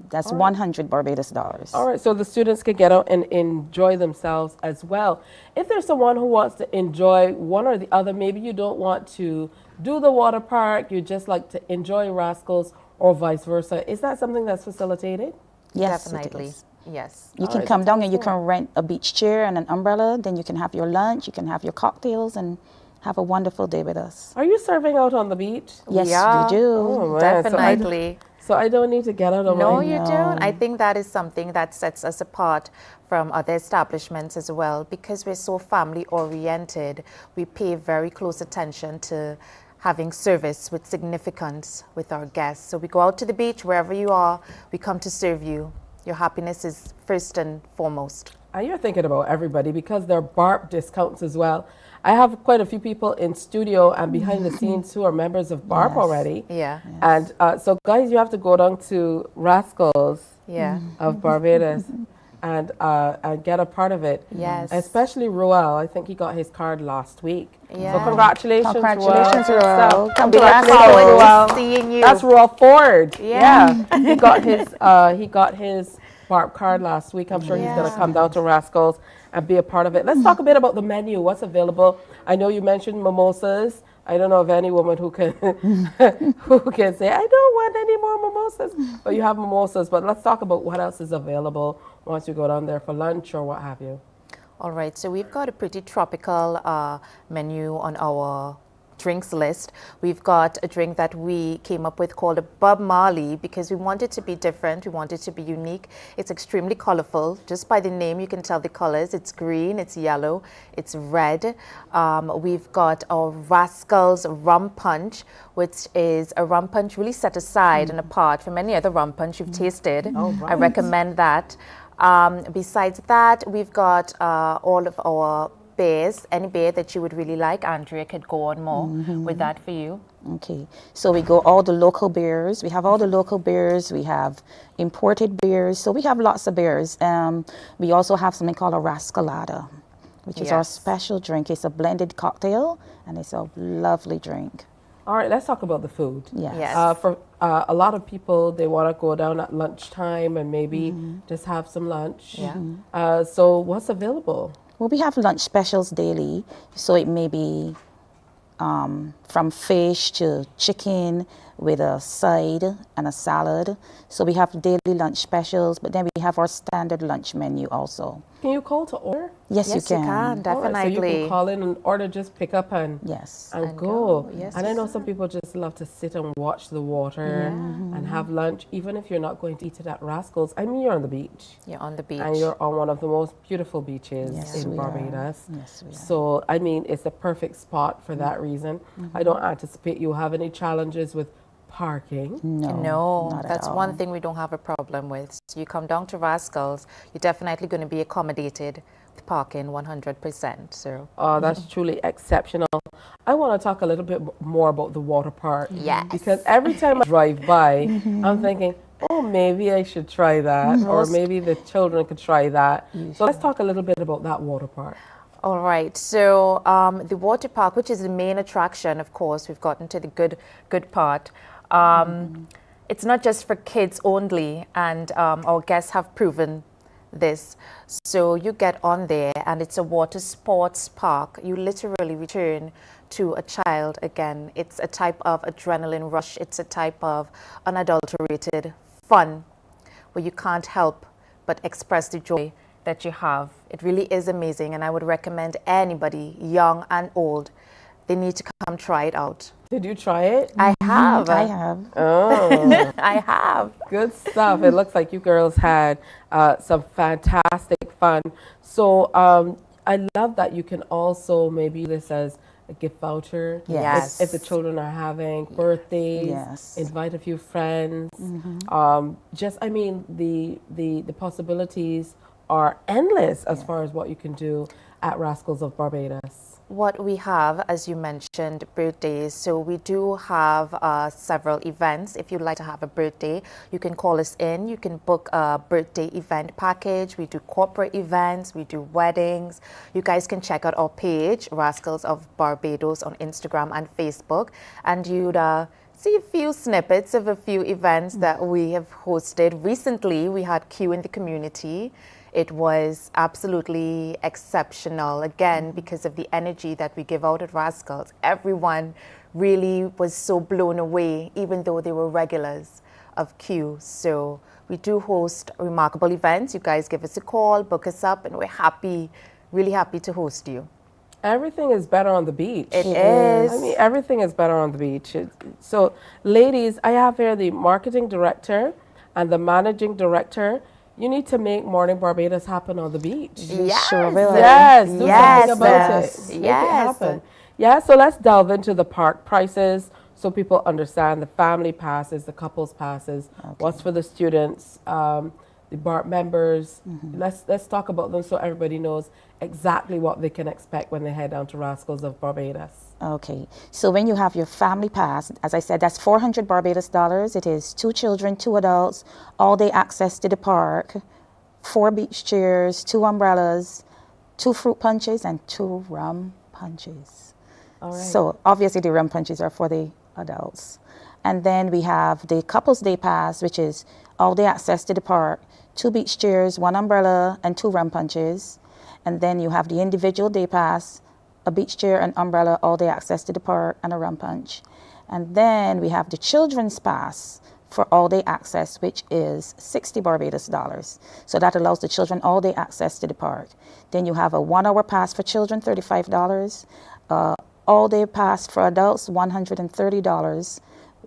That's All right. $100 Barbados. All right, so the students can get out and enjoy themselves as well. If there's someone who wants to enjoy one or the other, maybe you don't want to do the water park, you just like to enjoy Rascals or vice versa. Is that something that's facilitated? Yes, Definitely. it is. Yes. You can come down and you can rent a beach chair and an umbrella, then you can have your lunch, you can have your cocktails, and have a wonderful day with us. Are you serving out on the beach? Yes, we do. Oh, man. Definitely. So I don't need to get out of my... No, you don't. I think that is something that sets us apart from other establishments as well, because we're so family oriented. We pay very close attention to having service with significance with our guests. So we go out to the beach, wherever you are, we come to serve you. Your happiness is first and foremost. And you're thinking about everybody because there are BARP discounts as well. I have quite a few people in studio and behind the scenes who are members of BARP already. Yeah. And so guys, you have to go down to Rascals of Barbados and get a part of it. Yes. Especially Ruel. I think he got his card last week. Yeah. So congratulations, Congratulations, Ruel. Ruel. Come We to look Rascals. forward to seeing you. That's Ruel Ford. Yeah. He got his BARP card last week. I'm sure he's going to come down to Rascals and be a part of it. Let's talk a bit about the menu. What's available? I know you mentioned mimosas. I don't know of any woman who can who can say, I don't want any more mimosas. But you have mimosas. But let's talk about what else is available once you go down there for lunch or what have you. All right, so we've got a pretty tropical menu on our drinks list. We've got a drink that we came up with called a Bob Marley because we want it to be different, we want it to be unique. It's extremely colorful. Just by the name you can tell the colors. It's green, it's yellow, it's red. We've got our Rascals rum punch, which is a rum punch really set aside and apart from any other rum punch you've tasted. Oh, right. I recommend that. Besides that, we've got all of our beers, any beer that you would really like. Andrea could go on more with that for you. Okay, so we go all the local beers. We have all the local beers. We have imported beers. So we have lots of beers. We also have something called a Rascalada, which is our special drink. It's a blended cocktail, and it's a lovely drink. All right, let's talk about the food. Yes. For a lot of people, they want to go down at lunchtime and maybe just have some lunch. Yeah. So what's available? Well, we have lunch specials daily, so it may be from fish to chicken with a side and a salad. So we have daily lunch specials, but then we have our standard lunch menu also. Can you call to order? Yes, you can. Definitely. Right, so you can call in and order, just pick up and go. Yes, and I know some people just love to sit and watch the water and have lunch, even if you're not going to eat it at Rascals. I mean, you're on the beach. You're on the beach. And you're on one of the most beautiful beaches in Barbados. Yes, we are. So, I mean, it's the perfect spot for that reason. I don't anticipate you have any challenges with parking. No, That's one thing we don't have a problem with. So you come down to Rascals, you're definitely going to be accommodated with parking 100%. So. Oh, that's truly exceptional. I want to talk a little bit more about the water park. Yes. Because every time I drive by, I'm thinking, oh, maybe I should try that, or maybe the children could try that. So let's talk a little bit about that water park. All right, so the water park, which is the main attraction, of course, we've gotten to the good part. It's not just for kids only, and our guests have proven this. So you get on there, and it's a water sports park. You literally return to a child again. It's a type of adrenaline rush. It's a type of unadulterated fun where you can't help but express the joy that you have. It really is amazing, and I would recommend anybody, young and old, they need to come try it out. Did you try it? I have. I have. Oh. I have. Good stuff. It looks like you girls had some fantastic fun. So I love that you can also maybe use this as a gift voucher. Yes. If the children are having birthdays, Yes. invite a few friends. I mean, the possibilities are endless as far as what you can do at Rascals of Barbados. What we have, as you mentioned, birthdays. So we do have several events. If you'd like to have a birthday, you can call us in. You can book a birthday event package. We do corporate events. We do weddings. You guys can check out our page, Rascals of Barbados, on Instagram and Facebook. And you'd see a few snippets of a few events that we have hosted. Recently, we had Q in the community. It was absolutely exceptional, again, because of the energy that we give out at Rascals. Everyone really was so blown away, even though they were regulars of Q. So we do host remarkable events. You guys give us a call, book us up, and we're happy, really happy to host you. Everything is better on the beach. It is. I mean, everything is better on the beach. So, ladies, I have here the marketing director and the managing director. You need to make Mornin Barbados happen on the beach. Yes. Sure will. Yes. Do Yes. something about it. Make it happen. Yeah, so let's delve into the park prices so people understand the family passes, the couples passes, what's for the students, the BART members. Let's talk about them so everybody knows exactly what they can expect when they head down to Rascals of Barbados. Okay, so when you have your family pass, as I said, that's 400 Barbados dollars. It is 2 children, 2 adults, all day access to the park, 4 beach chairs, 2 umbrellas, 2 fruit punches, and 2 rum punches. All right. So obviously the rum punches are for the adults. And then we have the couples day pass, which is all day access to the park, 2 beach chairs, 1 umbrella, and 2 rum punches. And then you have the individual day pass, a beach chair, an umbrella, all day access to the park, and a rum punch. And then we have the children's pass for all day access, which is 60 Barbados dollars. So that allows the children all day access to the park. Then you have a 1-hour pass for children, $35. All day pass for adults, $130,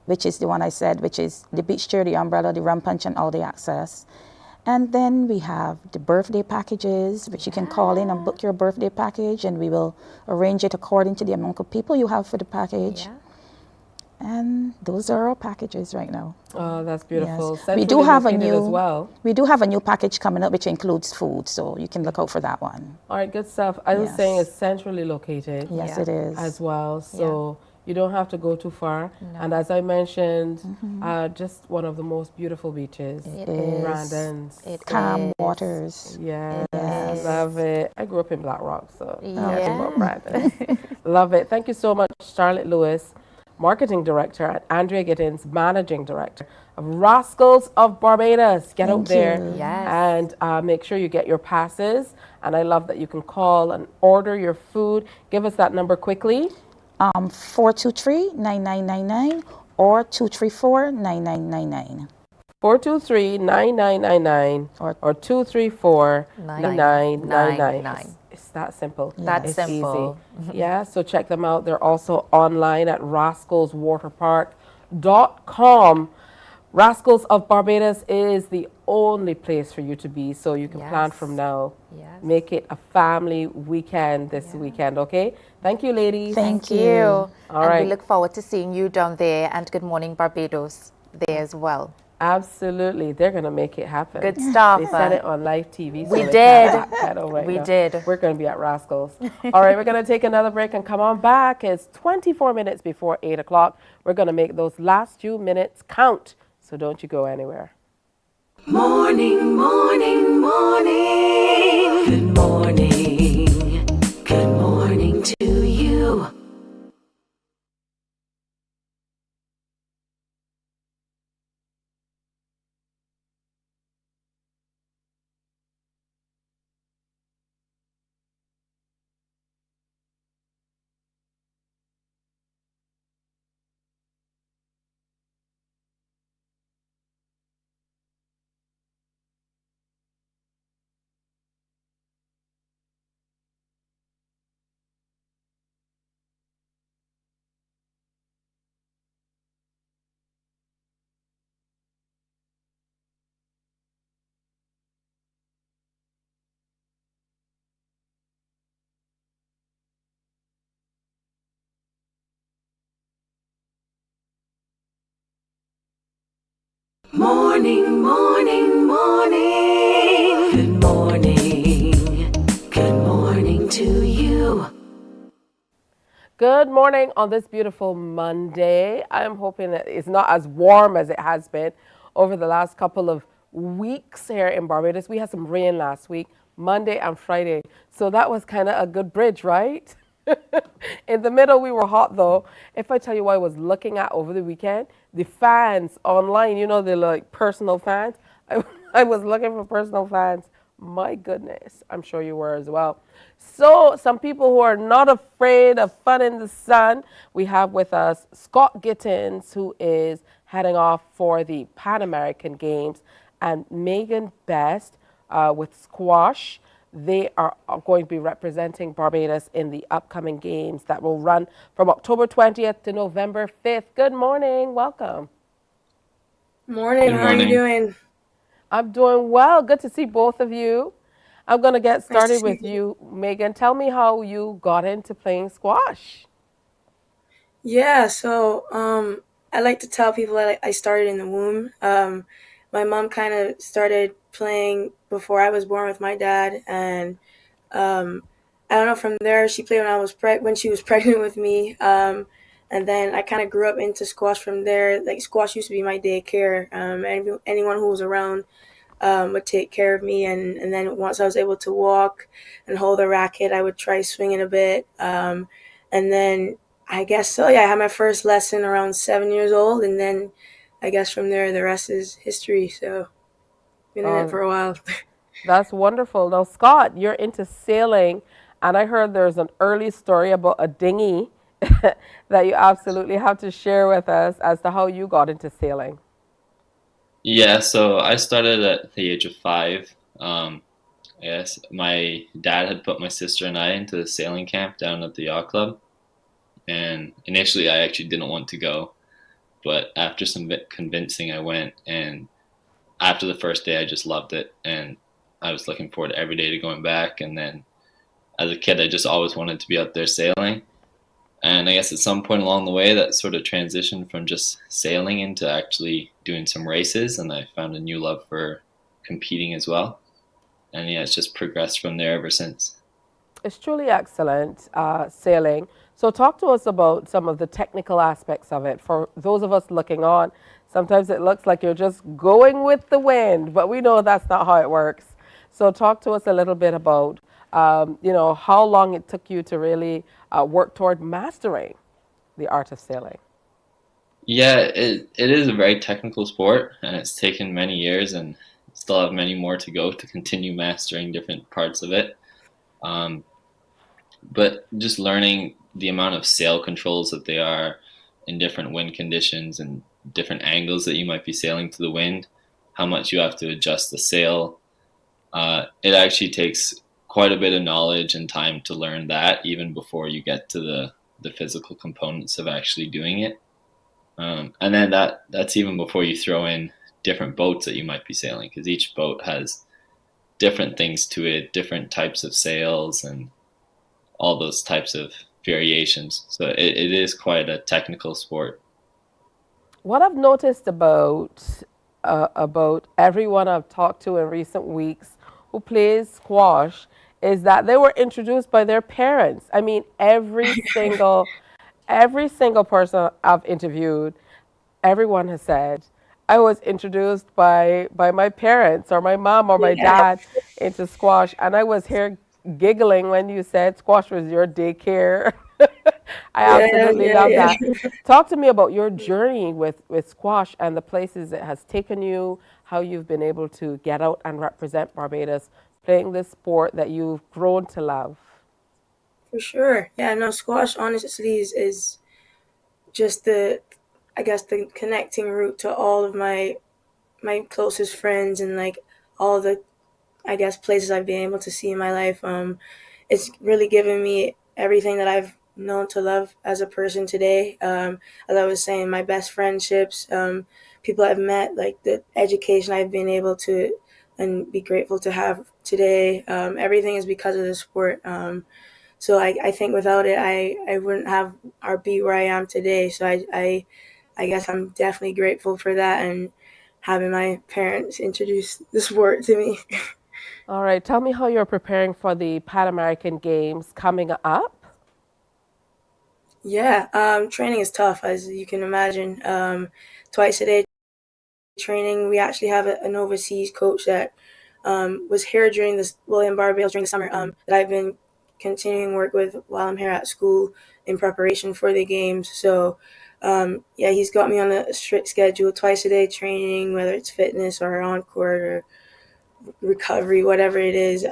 which is the one I said, which is the beach chair, the umbrella, the rum punch, and all day access. And then we have the birthday packages, which you can call in and book your birthday package, and we will arrange it according to the amount of people you have for the package. And those are our packages right now. Oh, that's beautiful. Yes. We do have a new as well. We do have a new package coming up, which includes food, so you can look out for that one. All right, good stuff. I was saying it's centrally located. Yes, it is. As well, so you don't have to go too far. No. And as I mentioned, just one of the most beautiful beaches. It is. Brandon's. Calm waters. Yeah, Yes. love it. I grew up in Black Rock, so I Yeah. have to go Brandon. Love it. Thank you so much, Charlotte Lewis, Marketing Director, and Andrea Giddens, Managing Director of Rascals of Barbados. Get out there and make sure you get your passes. And I love that you can call and order your food. Give us that number quickly. 423-9999 or 234-9999. 423-9999 or 234-9999. It's that simple. That's it's simple. Easy. Yeah, so check them out. They're also online at rascalswaterpark.com. Rascals of Barbados is the only place for you to be, so you can plan from now. Make it a family weekend this weekend, okay? Thank you, ladies. Thank you. All and right. we look forward to seeing you down there, and Good Morning Barbados there as well. Absolutely. They're going to make it happen. Good stuff. They said it on live TV. So We they did. can't backpedal right We now. did. We're going to be at Rascals. All right, we're going to take another break and come on back. It's 24 minutes before 8 o'clock. We're going to make those last few minutes count. So don't you go anywhere. Morning, morning, morning. Good morning. Good morning to you. morning, morning, morning. Good morning. Good morning to you. Good morning on this beautiful Monday. I'm hoping that it's not as warm as it has been over the last couple of weeks here in Barbados. We had some rain last week, Monday and Friday. So that was kind of a good bridge, right? In the middle, we were hot though. If I tell you what I was looking at over the weekend, the fans online, you know, the like personal fans. I was looking for personal fans. My goodness, I'm sure you were as well. So some people who are not afraid of fun in the sun, we have with us Scott Gittins, who is heading off for the Pan American Games, and Megan Best with squash. They are going to be representing Barbados in the upcoming games that will run from October 20th to November 5th. Good morning. Welcome. Morning. How are you doing? I'm doing well. Good to see both of you. I'm going to get started with you, Megan. Tell me how you got into playing squash. Yeah, so I like to tell people I started in the womb. My mom kind of started playing before I was born with my dad, and I don't know, from there she played when she was pregnant with me. And then I kind of grew up into squash from there. Like, squash used to be my daycare. Anyone who was around would take care of me, and then once I was able to walk and hold a racket, I would try swinging a bit. And then I guess so. Yeah, I had my first lesson around 7 years old, and then I guess from there the rest is history. So been in it for a while. That's wonderful. Now, Scott, you're into sailing, and I heard there's an early story about a dinghy that you absolutely have to share with us as to how you got into sailing. Yeah, so I started at the age of 5. Yes, my dad had put my sister and I into the sailing camp down at the yacht club. And initially I actually didn't want to go, but after some convincing I went, and after the first day I just loved it, and I was looking forward every day to going back. And then as a kid I just always wanted to be out there sailing. And I guess at some point along the way that sort of transitioned from just sailing into actually doing some races, and I found a new love for competing as well. And yeah, it's just progressed from there ever since. It's truly excellent, sailing. So talk to us about some of the technical aspects of it. For those of us looking on, sometimes it looks like you're just going with the wind, but we know that's not how it works. So talk to us a little bit about, how long it took you to really work toward mastering the art of sailing. Yeah, it is a very technical sport, and it's taken many years, and still have many more to go to continue mastering different parts of it. But just learning the amount of sail controls that they are in different wind conditions and different angles that you might be sailing to the wind, how much you have to adjust the sail. It actually takes quite a bit of knowledge and time to learn that, even before you get to the physical components of actually doing it. And then that's even before you throw in different boats that you might be sailing, because each boat has different things to it, different types of sails and all those types of variations. So it is quite a technical sport. What I've noticed about everyone I've talked to in recent weeks who plays squash is that they were introduced by their parents. I mean, every single person I've interviewed, everyone has said, I was introduced by my parents or my mom or my dad into squash, and I was here giggling when you said squash was your daycare. I absolutely love that. Talk to me about your journey with squash and the places it has taken you, how you've been able to get out and represent Barbados, playing this sport that you've grown to love. For sure. Yeah, no, squash honestly is just the connecting route to all of my closest friends, and like all the places I've been able to see in my life. It's really given me everything that I've known to love as a person today. As I was saying, my best friendships, people I've met, like the education I've been able to and be grateful to have today. Everything is because of the sport. So I think without it, I wouldn't have or be where I am today. So I guess I'm definitely grateful for that, and having my parents introduce the sport to me. All right, tell me how you're preparing for the Pan American Games coming up. Yeah, training is tough, as you can imagine. Twice a day training. We actually have an overseas coach that was here during this, well, in Barbados during the summer, that I've been continuing work with while I'm here at school in preparation for the games. So, yeah, he's got me on a strict schedule, twice a day training, whether it's fitness or on court or recovery, whatever it is.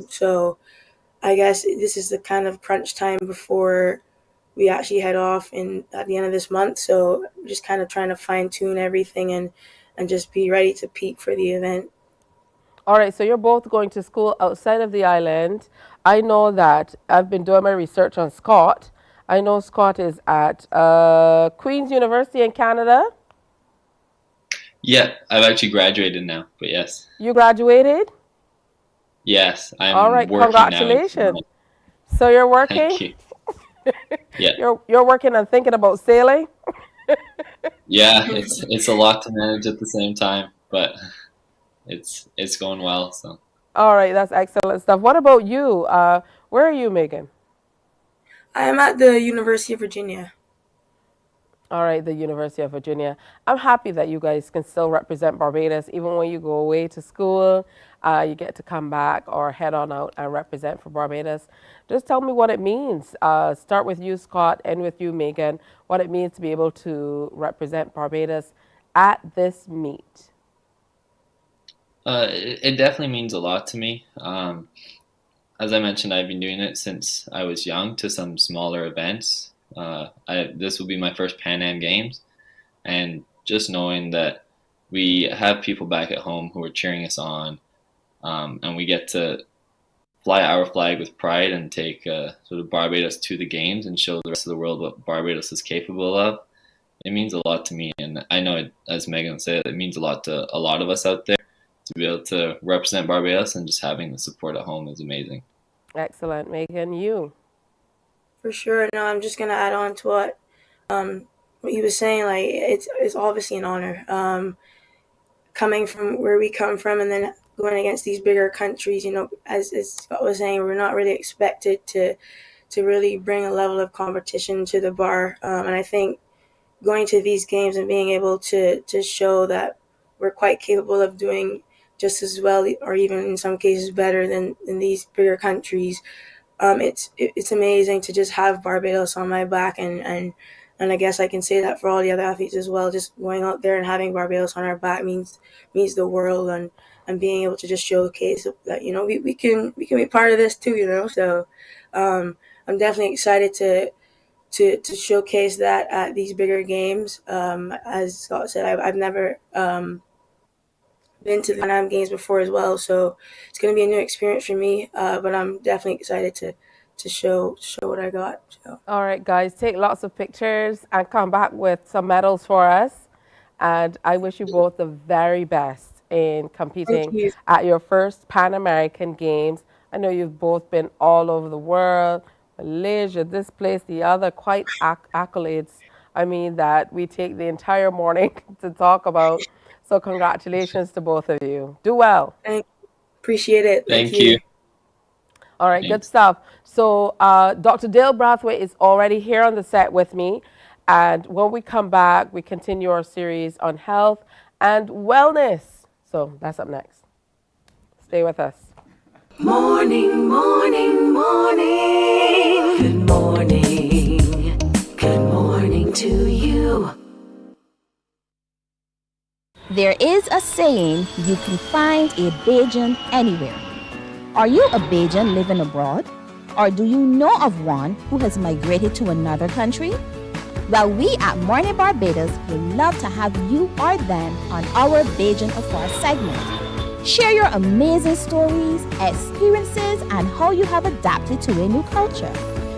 So I guess this is the kind of crunch time before we actually head off at the end of this month. So just kind of trying to fine tune everything and just be ready to peak for the event. All right, so you're both going to school outside of the island. I know that I've been doing my research on Scott. I know Scott is at Queen's University in Canada. Yeah, I've actually graduated now, but yes. You graduated? Yes, I'm all right, working congratulations. now. So you're working? Thank you. Yeah. You're working and thinking about sailing? Yeah, it's a lot to manage at the same time, but it's going well. So. All right, that's excellent stuff. What about you? Where are you, Megan? I'm at the University of Virginia. All right, the University of Virginia. I'm happy that you guys can still represent Barbados. Even when you go away to school, you get to come back or head on out and represent for Barbados. Just tell me what it means. Start with you, Scott, and with you, Megan, what it means to be able to represent Barbados at this meet. It definitely means a lot to me. As I mentioned, I've been doing it since I was young to some smaller events. This will be my first PanAm Games, and just knowing that we have people back at home who are cheering us on, and we get to fly our flag with pride and take sort of Barbados to the games and show the rest of the world what Barbados is capable of. It means a lot to me, and I know, as Megan said, it means a lot to a lot of us out there. To be able to represent Barbados and just having the support at home is amazing. Excellent. Megan, you? For sure. No, I'm just gonna add on to what he was saying. Like it's obviously an honor. Coming from where we come from and then going against these bigger countries, you know, as Scott was saying, we're not really expected to really bring a level of competition to the bar. And I think going to these games and being able to show that we're quite capable of doing just as well, or even in some cases better than these bigger countries. It's amazing to just have Barbados on my back, and I guess I can say that for all the other athletes as well. Just going out there and having Barbados on our back means the world, and being able to just showcase that, you know, we can be part of this too, you know. So I'm definitely excited to showcase that at these bigger games. As Scott said, I've never been to the PanAm Games before as well, so it's going to be a new experience for me, but I'm definitely excited to show what I got. So. All right, guys, take lots of pictures and come back with some medals for us, and I wish you both the very best in competing at your first Pan American Games. I know you've both been all over the world, Malaysia, this place, the other, quite accolades. I mean, that we take the entire morning to talk about. So congratulations to both of you. Do well. Thank you. Appreciate it. Thank you. All right, good stuff. So Dr. Dale Brathwaite is already here on the set with me. And when we come back, we continue our series on health and wellness. So that's up next. Stay with us. Morning, morning, morning. Good morning. Good morning to you. There is a saying, you can find a Bajan anywhere. Are you a Bajan living abroad? Or do you know of one who has migrated to another country? Well, we at Mornin Barbados would love to have you or them on our Bajan Affair segment. Share your amazing stories, experiences, and how you have adapted to a new culture.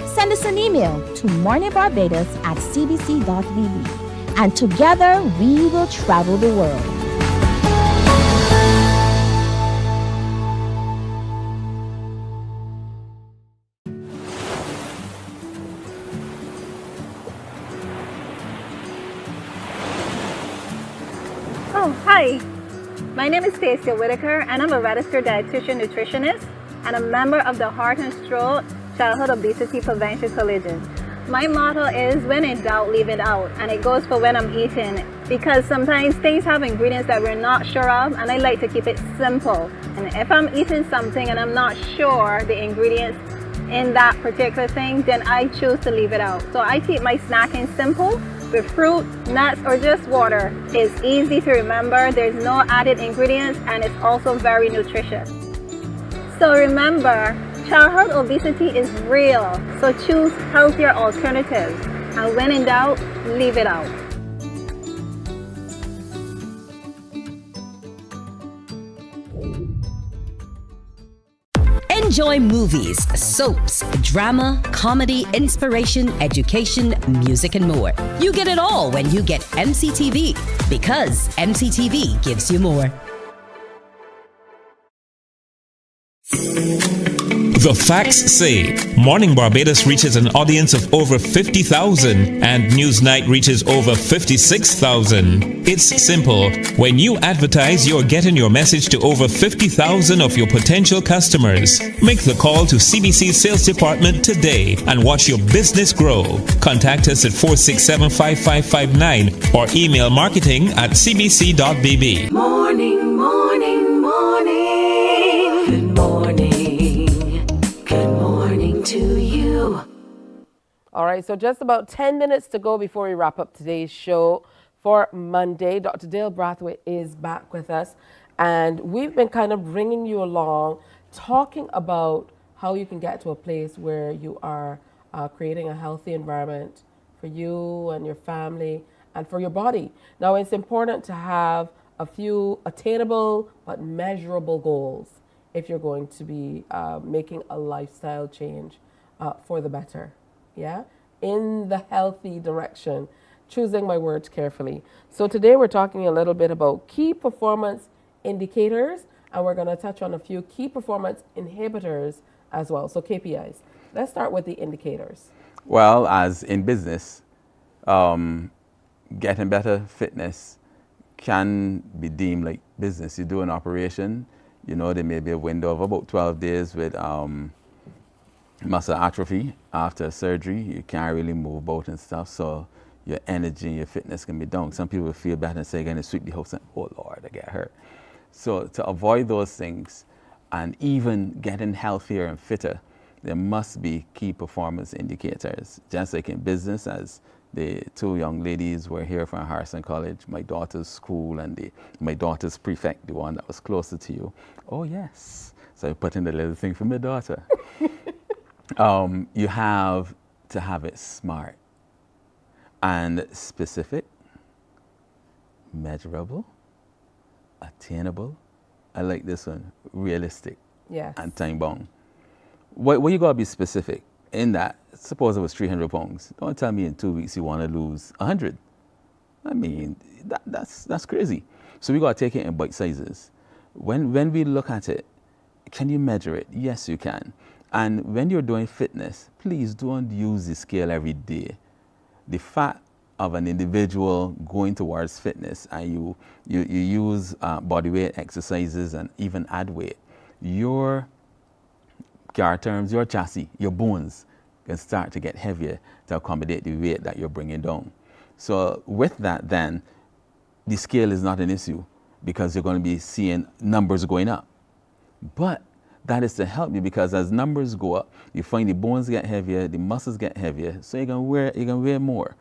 Send us an email to morninbarbados@cbc.vb. And together we will travel the world. Oh, hi. My name is Stacia Whitaker, and I'm a registered dietitian nutritionist and a member of the Heart and Stroke Childhood Obesity Prevention Coalition. My motto is, when in doubt, leave it out, and it goes for when I'm eating, because sometimes things have ingredients that we're not sure of, and I like to keep it simple. And if I'm eating something and I'm not sure the ingredients in that particular thing, then I choose to leave it out. So I keep my snacking simple with fruit, nuts, or just water. It's easy to remember, there's no added ingredients, and it's also very nutritious. So remember, childhood obesity is real, so choose healthier alternatives. And when in doubt, leave it out. Enjoy movies, soaps, drama, comedy, inspiration, education, music, and more. You get it all when you get MCTV, because MCTV gives you more. The facts say Morning Barbados reaches an audience of over 50,000 and Newsnight reaches over 56,000. It's simple. When you advertise, you're getting your message to over 50,000 of your potential customers. Make the call to CBC Sales Department today and watch your business grow. Contact us at 467-5559 or email marketing@cbc.bb. Morning, morning, morning. Good morning. Good morning to you. All right, so just about 10 minutes to go before we wrap up today's show for Monday. Dr. Dale Brathwaite is back with us, and we've been kind of bringing you along, talking about how you can get to a place where you are creating a healthy environment for you and your family and for your body. Now, it's important to have a few attainable but measurable goals if you're going to be making a lifestyle change for the better, yeah? In the healthy direction, choosing my words carefully. So today we're talking a little bit about key performance indicators, and we're gonna touch on a few key performance inhibitors as well, so KPIs. Let's start with the indicators. Well, as in business, getting better fitness can be deemed like business. You do an operation, you know, there may be a window of about 12 days with muscle atrophy after surgery. You can't really move about and stuff, so your energy and your fitness can be down. Some people feel bad and say, I'm going to sweep the house and, oh Lord, I get hurt. So to avoid those things and even getting healthier and fitter, there must be key performance indicators. Just like in business, as the two young ladies were here from Harrison College, my daughter's school and my daughter's prefect, the one that was closer to you. Oh yes, so I put in the little thing for my daughter. You have to have it smart and specific, measurable, attainable. I like this one, realistic, yes, and time bound. What you gotta be specific in that. Suppose it was 300 pounds. Don't tell me in 2 weeks you want to lose 100. I mean, that's crazy. So we got to take it in bite sizes. When we look at it, can you measure it? Yes, you can. And when you're doing fitness, please don't use the scale every day. The fact of an individual going towards fitness and you use body weight exercises and even add weight, your car terms, your chassis, your bones can start to get heavier to accommodate the weight that you're bringing down. So with that, then, the scale is not an issue because you're going to be seeing numbers going up. But that is to help you, because as numbers go up, you find the bones get heavier, the muscles get heavier, so you're going to wear more.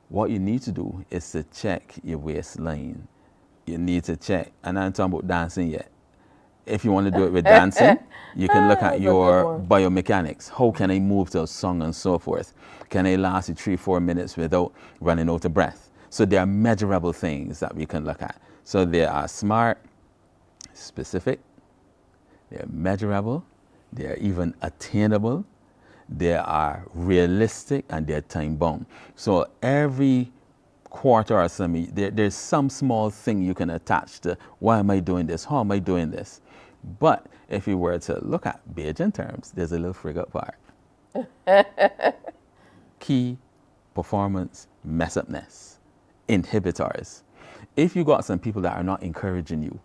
What you need to do is to check your waistline. You need to check, and I'm talking about dancing yet. If you want to do it with dancing, you can look at your biomechanics. How can I move to a song and so forth? Can I last 3-4 minutes without running out of breath? So there are measurable things that we can look at. So they are smart, specific, they're measurable, they're even attainable, they are realistic, and they're time bound. So every quarter or something, there's some small thing you can attach to, why am I doing this? How am I doing this? But if you were to look at Bayesian terms, there's a little frig up part. Key performance mess-upness, inhibitors. If you got some people that are not encouraging you,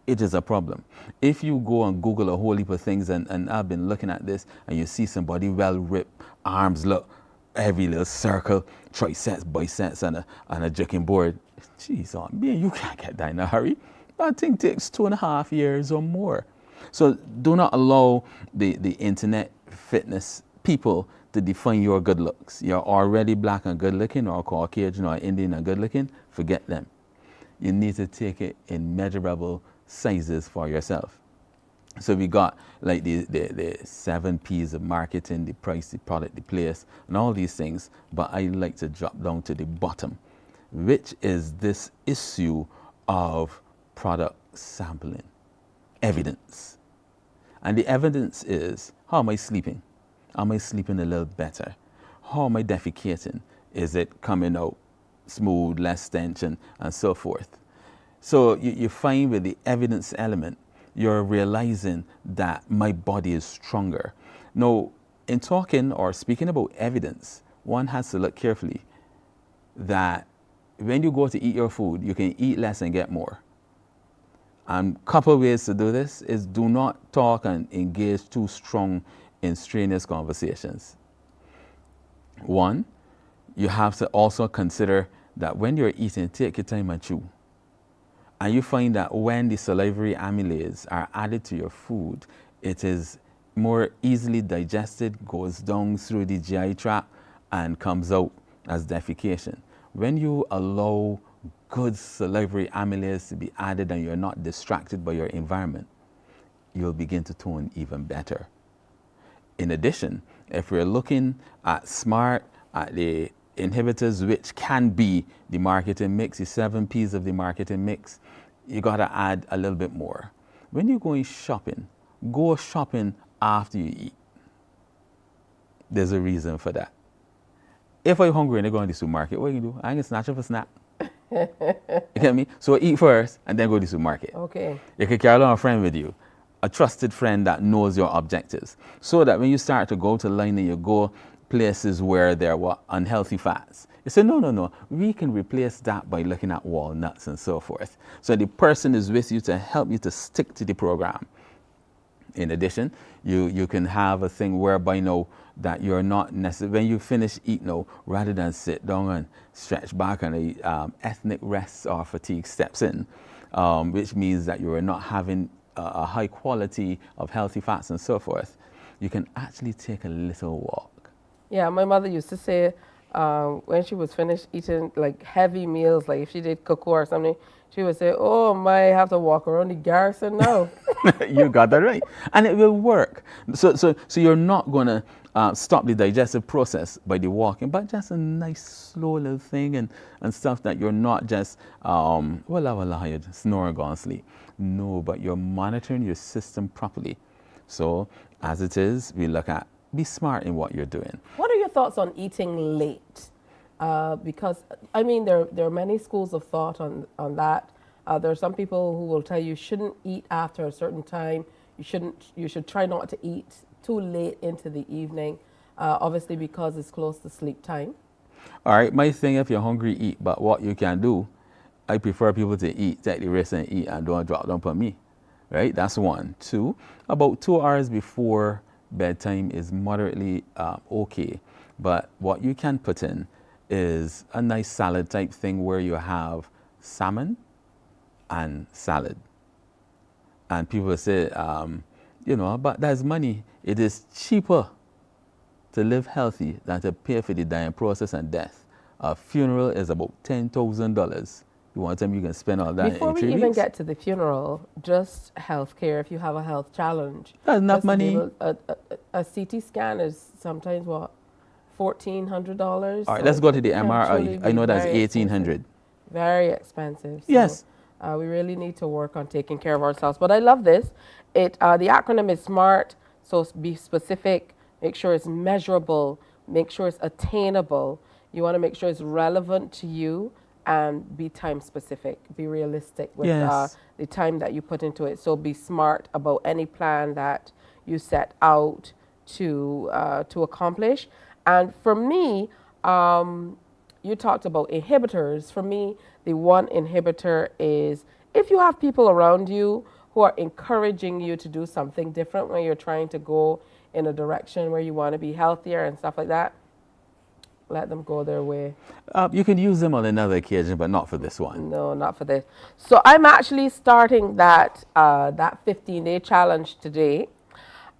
it is a problem. If you go and Google a whole heap of things, and I've been looking at this, and you see somebody well ripped, arms look, every little circle, triceps, biceps, and a jerking board. Jeez, on me, you can't get that in a hurry. That thing takes 2.5 years or more. So do not allow the internet fitness people to define your good looks. You're already black and good looking, or Caucasian or Indian and good looking, forget them. You need to take it in measurable sizes for yourself. So we got like the 7 P's of marketing, the price, the product, the place, and all these things. But I like to drop down to the bottom, which is this issue of product sampling, evidence. And the evidence is, how am I sleeping? Am I sleeping a little better? How am I defecating? Is it coming out smooth, less tension, and so forth? So you find with the evidence element, you're realizing that my body is stronger. Now, in talking or speaking about evidence, one has to look carefully that when you go to eat your food, you can eat less and get more. And a couple of ways to do this is do not talk and engage too strong in strenuous conversations. One, you have to also consider that when you're eating, take your time and chew. And you find that when the salivary amylase are added to your food, it is more easily digested, goes down through the GI tract, and comes out as defecation. When you allow good salivary amylase to be added and you're not distracted by your environment, you'll begin to tone even better. In addition, if we're looking at SMART, at the inhibitors, which can be the marketing mix, the 7 P's of the marketing mix, you gotta add a little bit more. When you're going shopping, go shopping after you eat. There's a reason for that. If you're hungry and you're going to the supermarket, what you can do? I can snatch up a snack. You get me? So eat first and then go to the supermarket. Okay. You can carry along a friend with you, a trusted friend that knows your objectives, so that when you start to go to line and you go places where there were unhealthy fats, you say, no, we can replace that by looking at walnuts and so forth. So the person is with you to help you to stick to the program. In addition, you can have a thing whereby that you're not necessarily, when you finish eating, rather than sit down and stretch back and ethnic rest or fatigue steps in, which means that you are not having a high quality of healthy fats and so forth, you can actually take a little walk. Yeah, my mother used to say when she was finished eating like heavy meals, like if she did cocoa or something, she would say, oh, I might have to walk around the garrison now. You got that right. And it will work. So you're not going to stop the digestive process by the walking, but just a nice slow little thing and stuff that you're not just, you'd snore, go and sleep. No, but you're monitoring your system properly. So as it is, we look at, be smart in what you're doing. What are your thoughts on eating late? Because, I mean, there are many schools of thought on that. There are some people who will tell you shouldn't eat after a certain time. You should try not to eat too late into the evening, obviously because it's close to sleep time. All right, my thing, if you're hungry, eat. But what you can do, I prefer people to eat, take the rest and eat, and don't drop down for me. Right? That's one. Two, about 2 hours before bedtime is moderately okay. But what you can put in is a nice salad type thing where you have salmon and salad. And people say, but that's money. It is cheaper to live healthy than to pay for the dying process and death. A funeral is about $10,000. You want to tell me you can spend all that Before in 3 we weeks? even get to the funeral, just healthcare, if you have a health challenge. That's enough money. A CT scan is sometimes what? $1,400. All right, let's go to the MRI. I know that's $1,800. Very expensive. So, yes. We really need to work on taking care of ourselves. But I love this. The acronym is SMART, so be specific, make sure it's measurable, make sure it's attainable. You want to make sure it's relevant to you and be time specific, be realistic with the time that you put into it. So be smart about any plan that you set out to accomplish. And for me, you talked about inhibitors. For me, The one inhibitor is if you have people around you who are encouraging you to do something different when you're trying to go in a direction where you want to be healthier and stuff like that, let them go their way. You can use them on another occasion, but not for this one. No, not for this. So I'm actually starting that 15-day challenge today.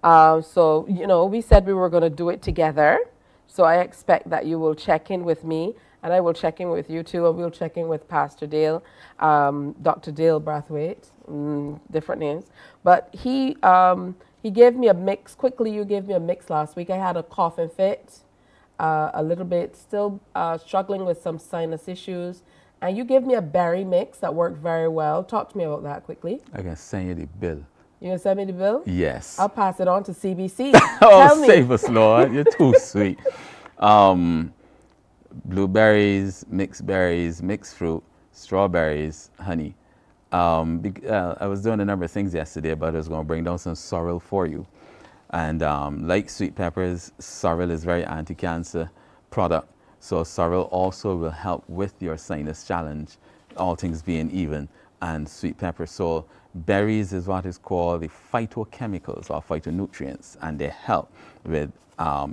So, you know, we said we were going to do it together. So I expect that you will check in with me, and I will check in with you too, and we'll check in with Pastor Dale, Dr. Dale Brathwaite, different names. But he gave me a mix. Quickly, you gave me a mix last week. I had a cough and fit. A little bit, still struggling with some sinus issues. And you gave me a berry mix that worked very well. Talk to me about that quickly. I can send you the bill. You going to send me the bill? Yes. I'll pass it on to CBC. Oh, save us, Lord. You're too sweet. Blueberries, mixed berries, mixed fruit, strawberries, honey. I was doing a number of things yesterday, but I was going to bring down some sorrel for you. And like sweet peppers, sorrel is very anti-cancer product. So sorrel also will help with your sinus challenge, all things being even, and sweet pepper. So berries is what is called the phytochemicals or phytonutrients, and they help with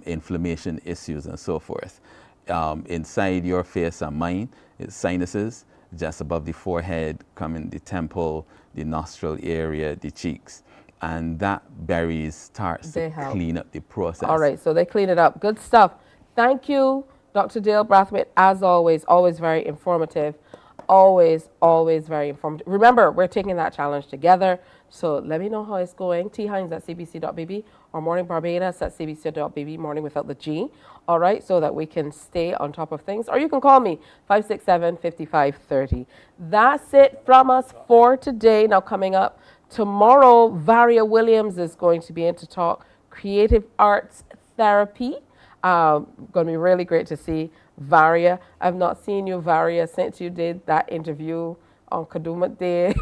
inflammation issues and so forth. Inside your face and mine, it's sinuses, just above the forehead, coming the temple, the nostril area, the cheeks. And that berries starts to clean up the process. All right, so they clean it up. Good stuff. Thank you, Dr. Dale Brathwaite, as always very informative. Always very informative. Remember, we're taking that challenge together. So let me know how it's going. thines@cbc.bb or Morning Barbados at cbc.bb, morning without the G. All right, so that we can stay on top of things. Or you can call me, 567-5530. That's it from us for today. Now coming up, tomorrow, Varia Williams is going to be in to talk creative arts therapy. Going to be really great to see Varia. I've not seen you, Varia, since you did that interview on Kadooment Day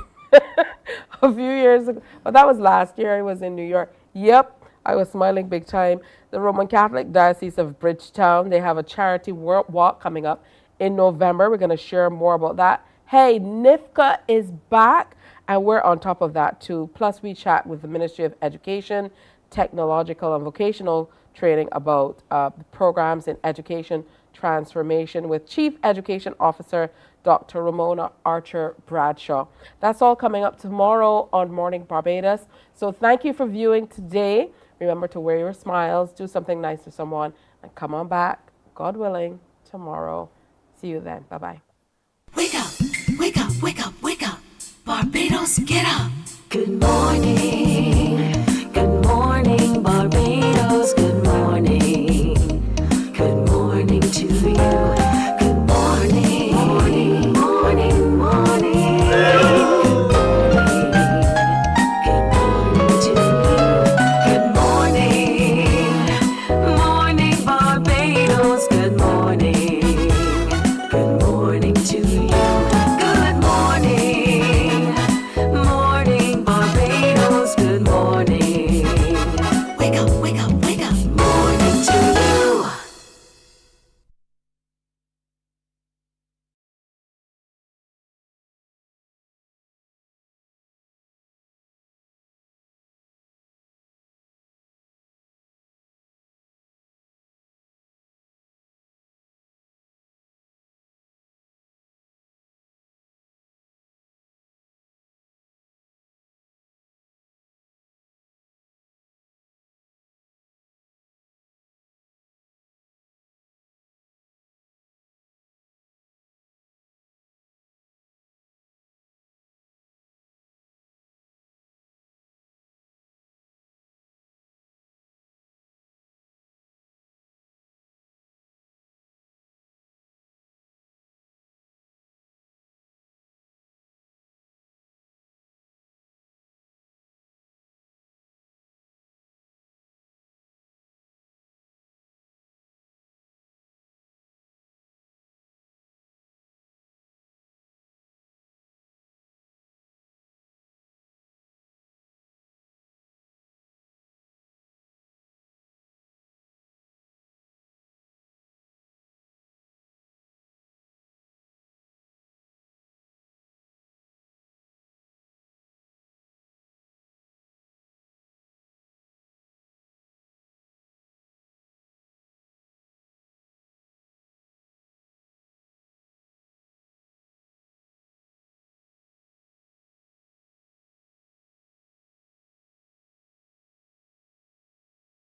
a few years ago. But that was last year. I was in New York. Yep, I was smiling big time. The Roman Catholic Diocese of Bridgetown, they have a charity walk coming up in November. We're going to share more about that. Hey, NIFCA is back. And we're on top of that too. Plus we chat with the Ministry of Education, Technological and Vocational Training about programs in education transformation with Chief Education Officer, Dr. Ramona Archer Bradshaw. That's all coming up tomorrow on Morning Barbados. So thank you for viewing today. Remember to wear your smiles, do something nice for someone, and come on back, God willing, tomorrow. See you then. Bye-bye. Wake up, wake up, wake up, wake up. Barbados, get up. Good morning.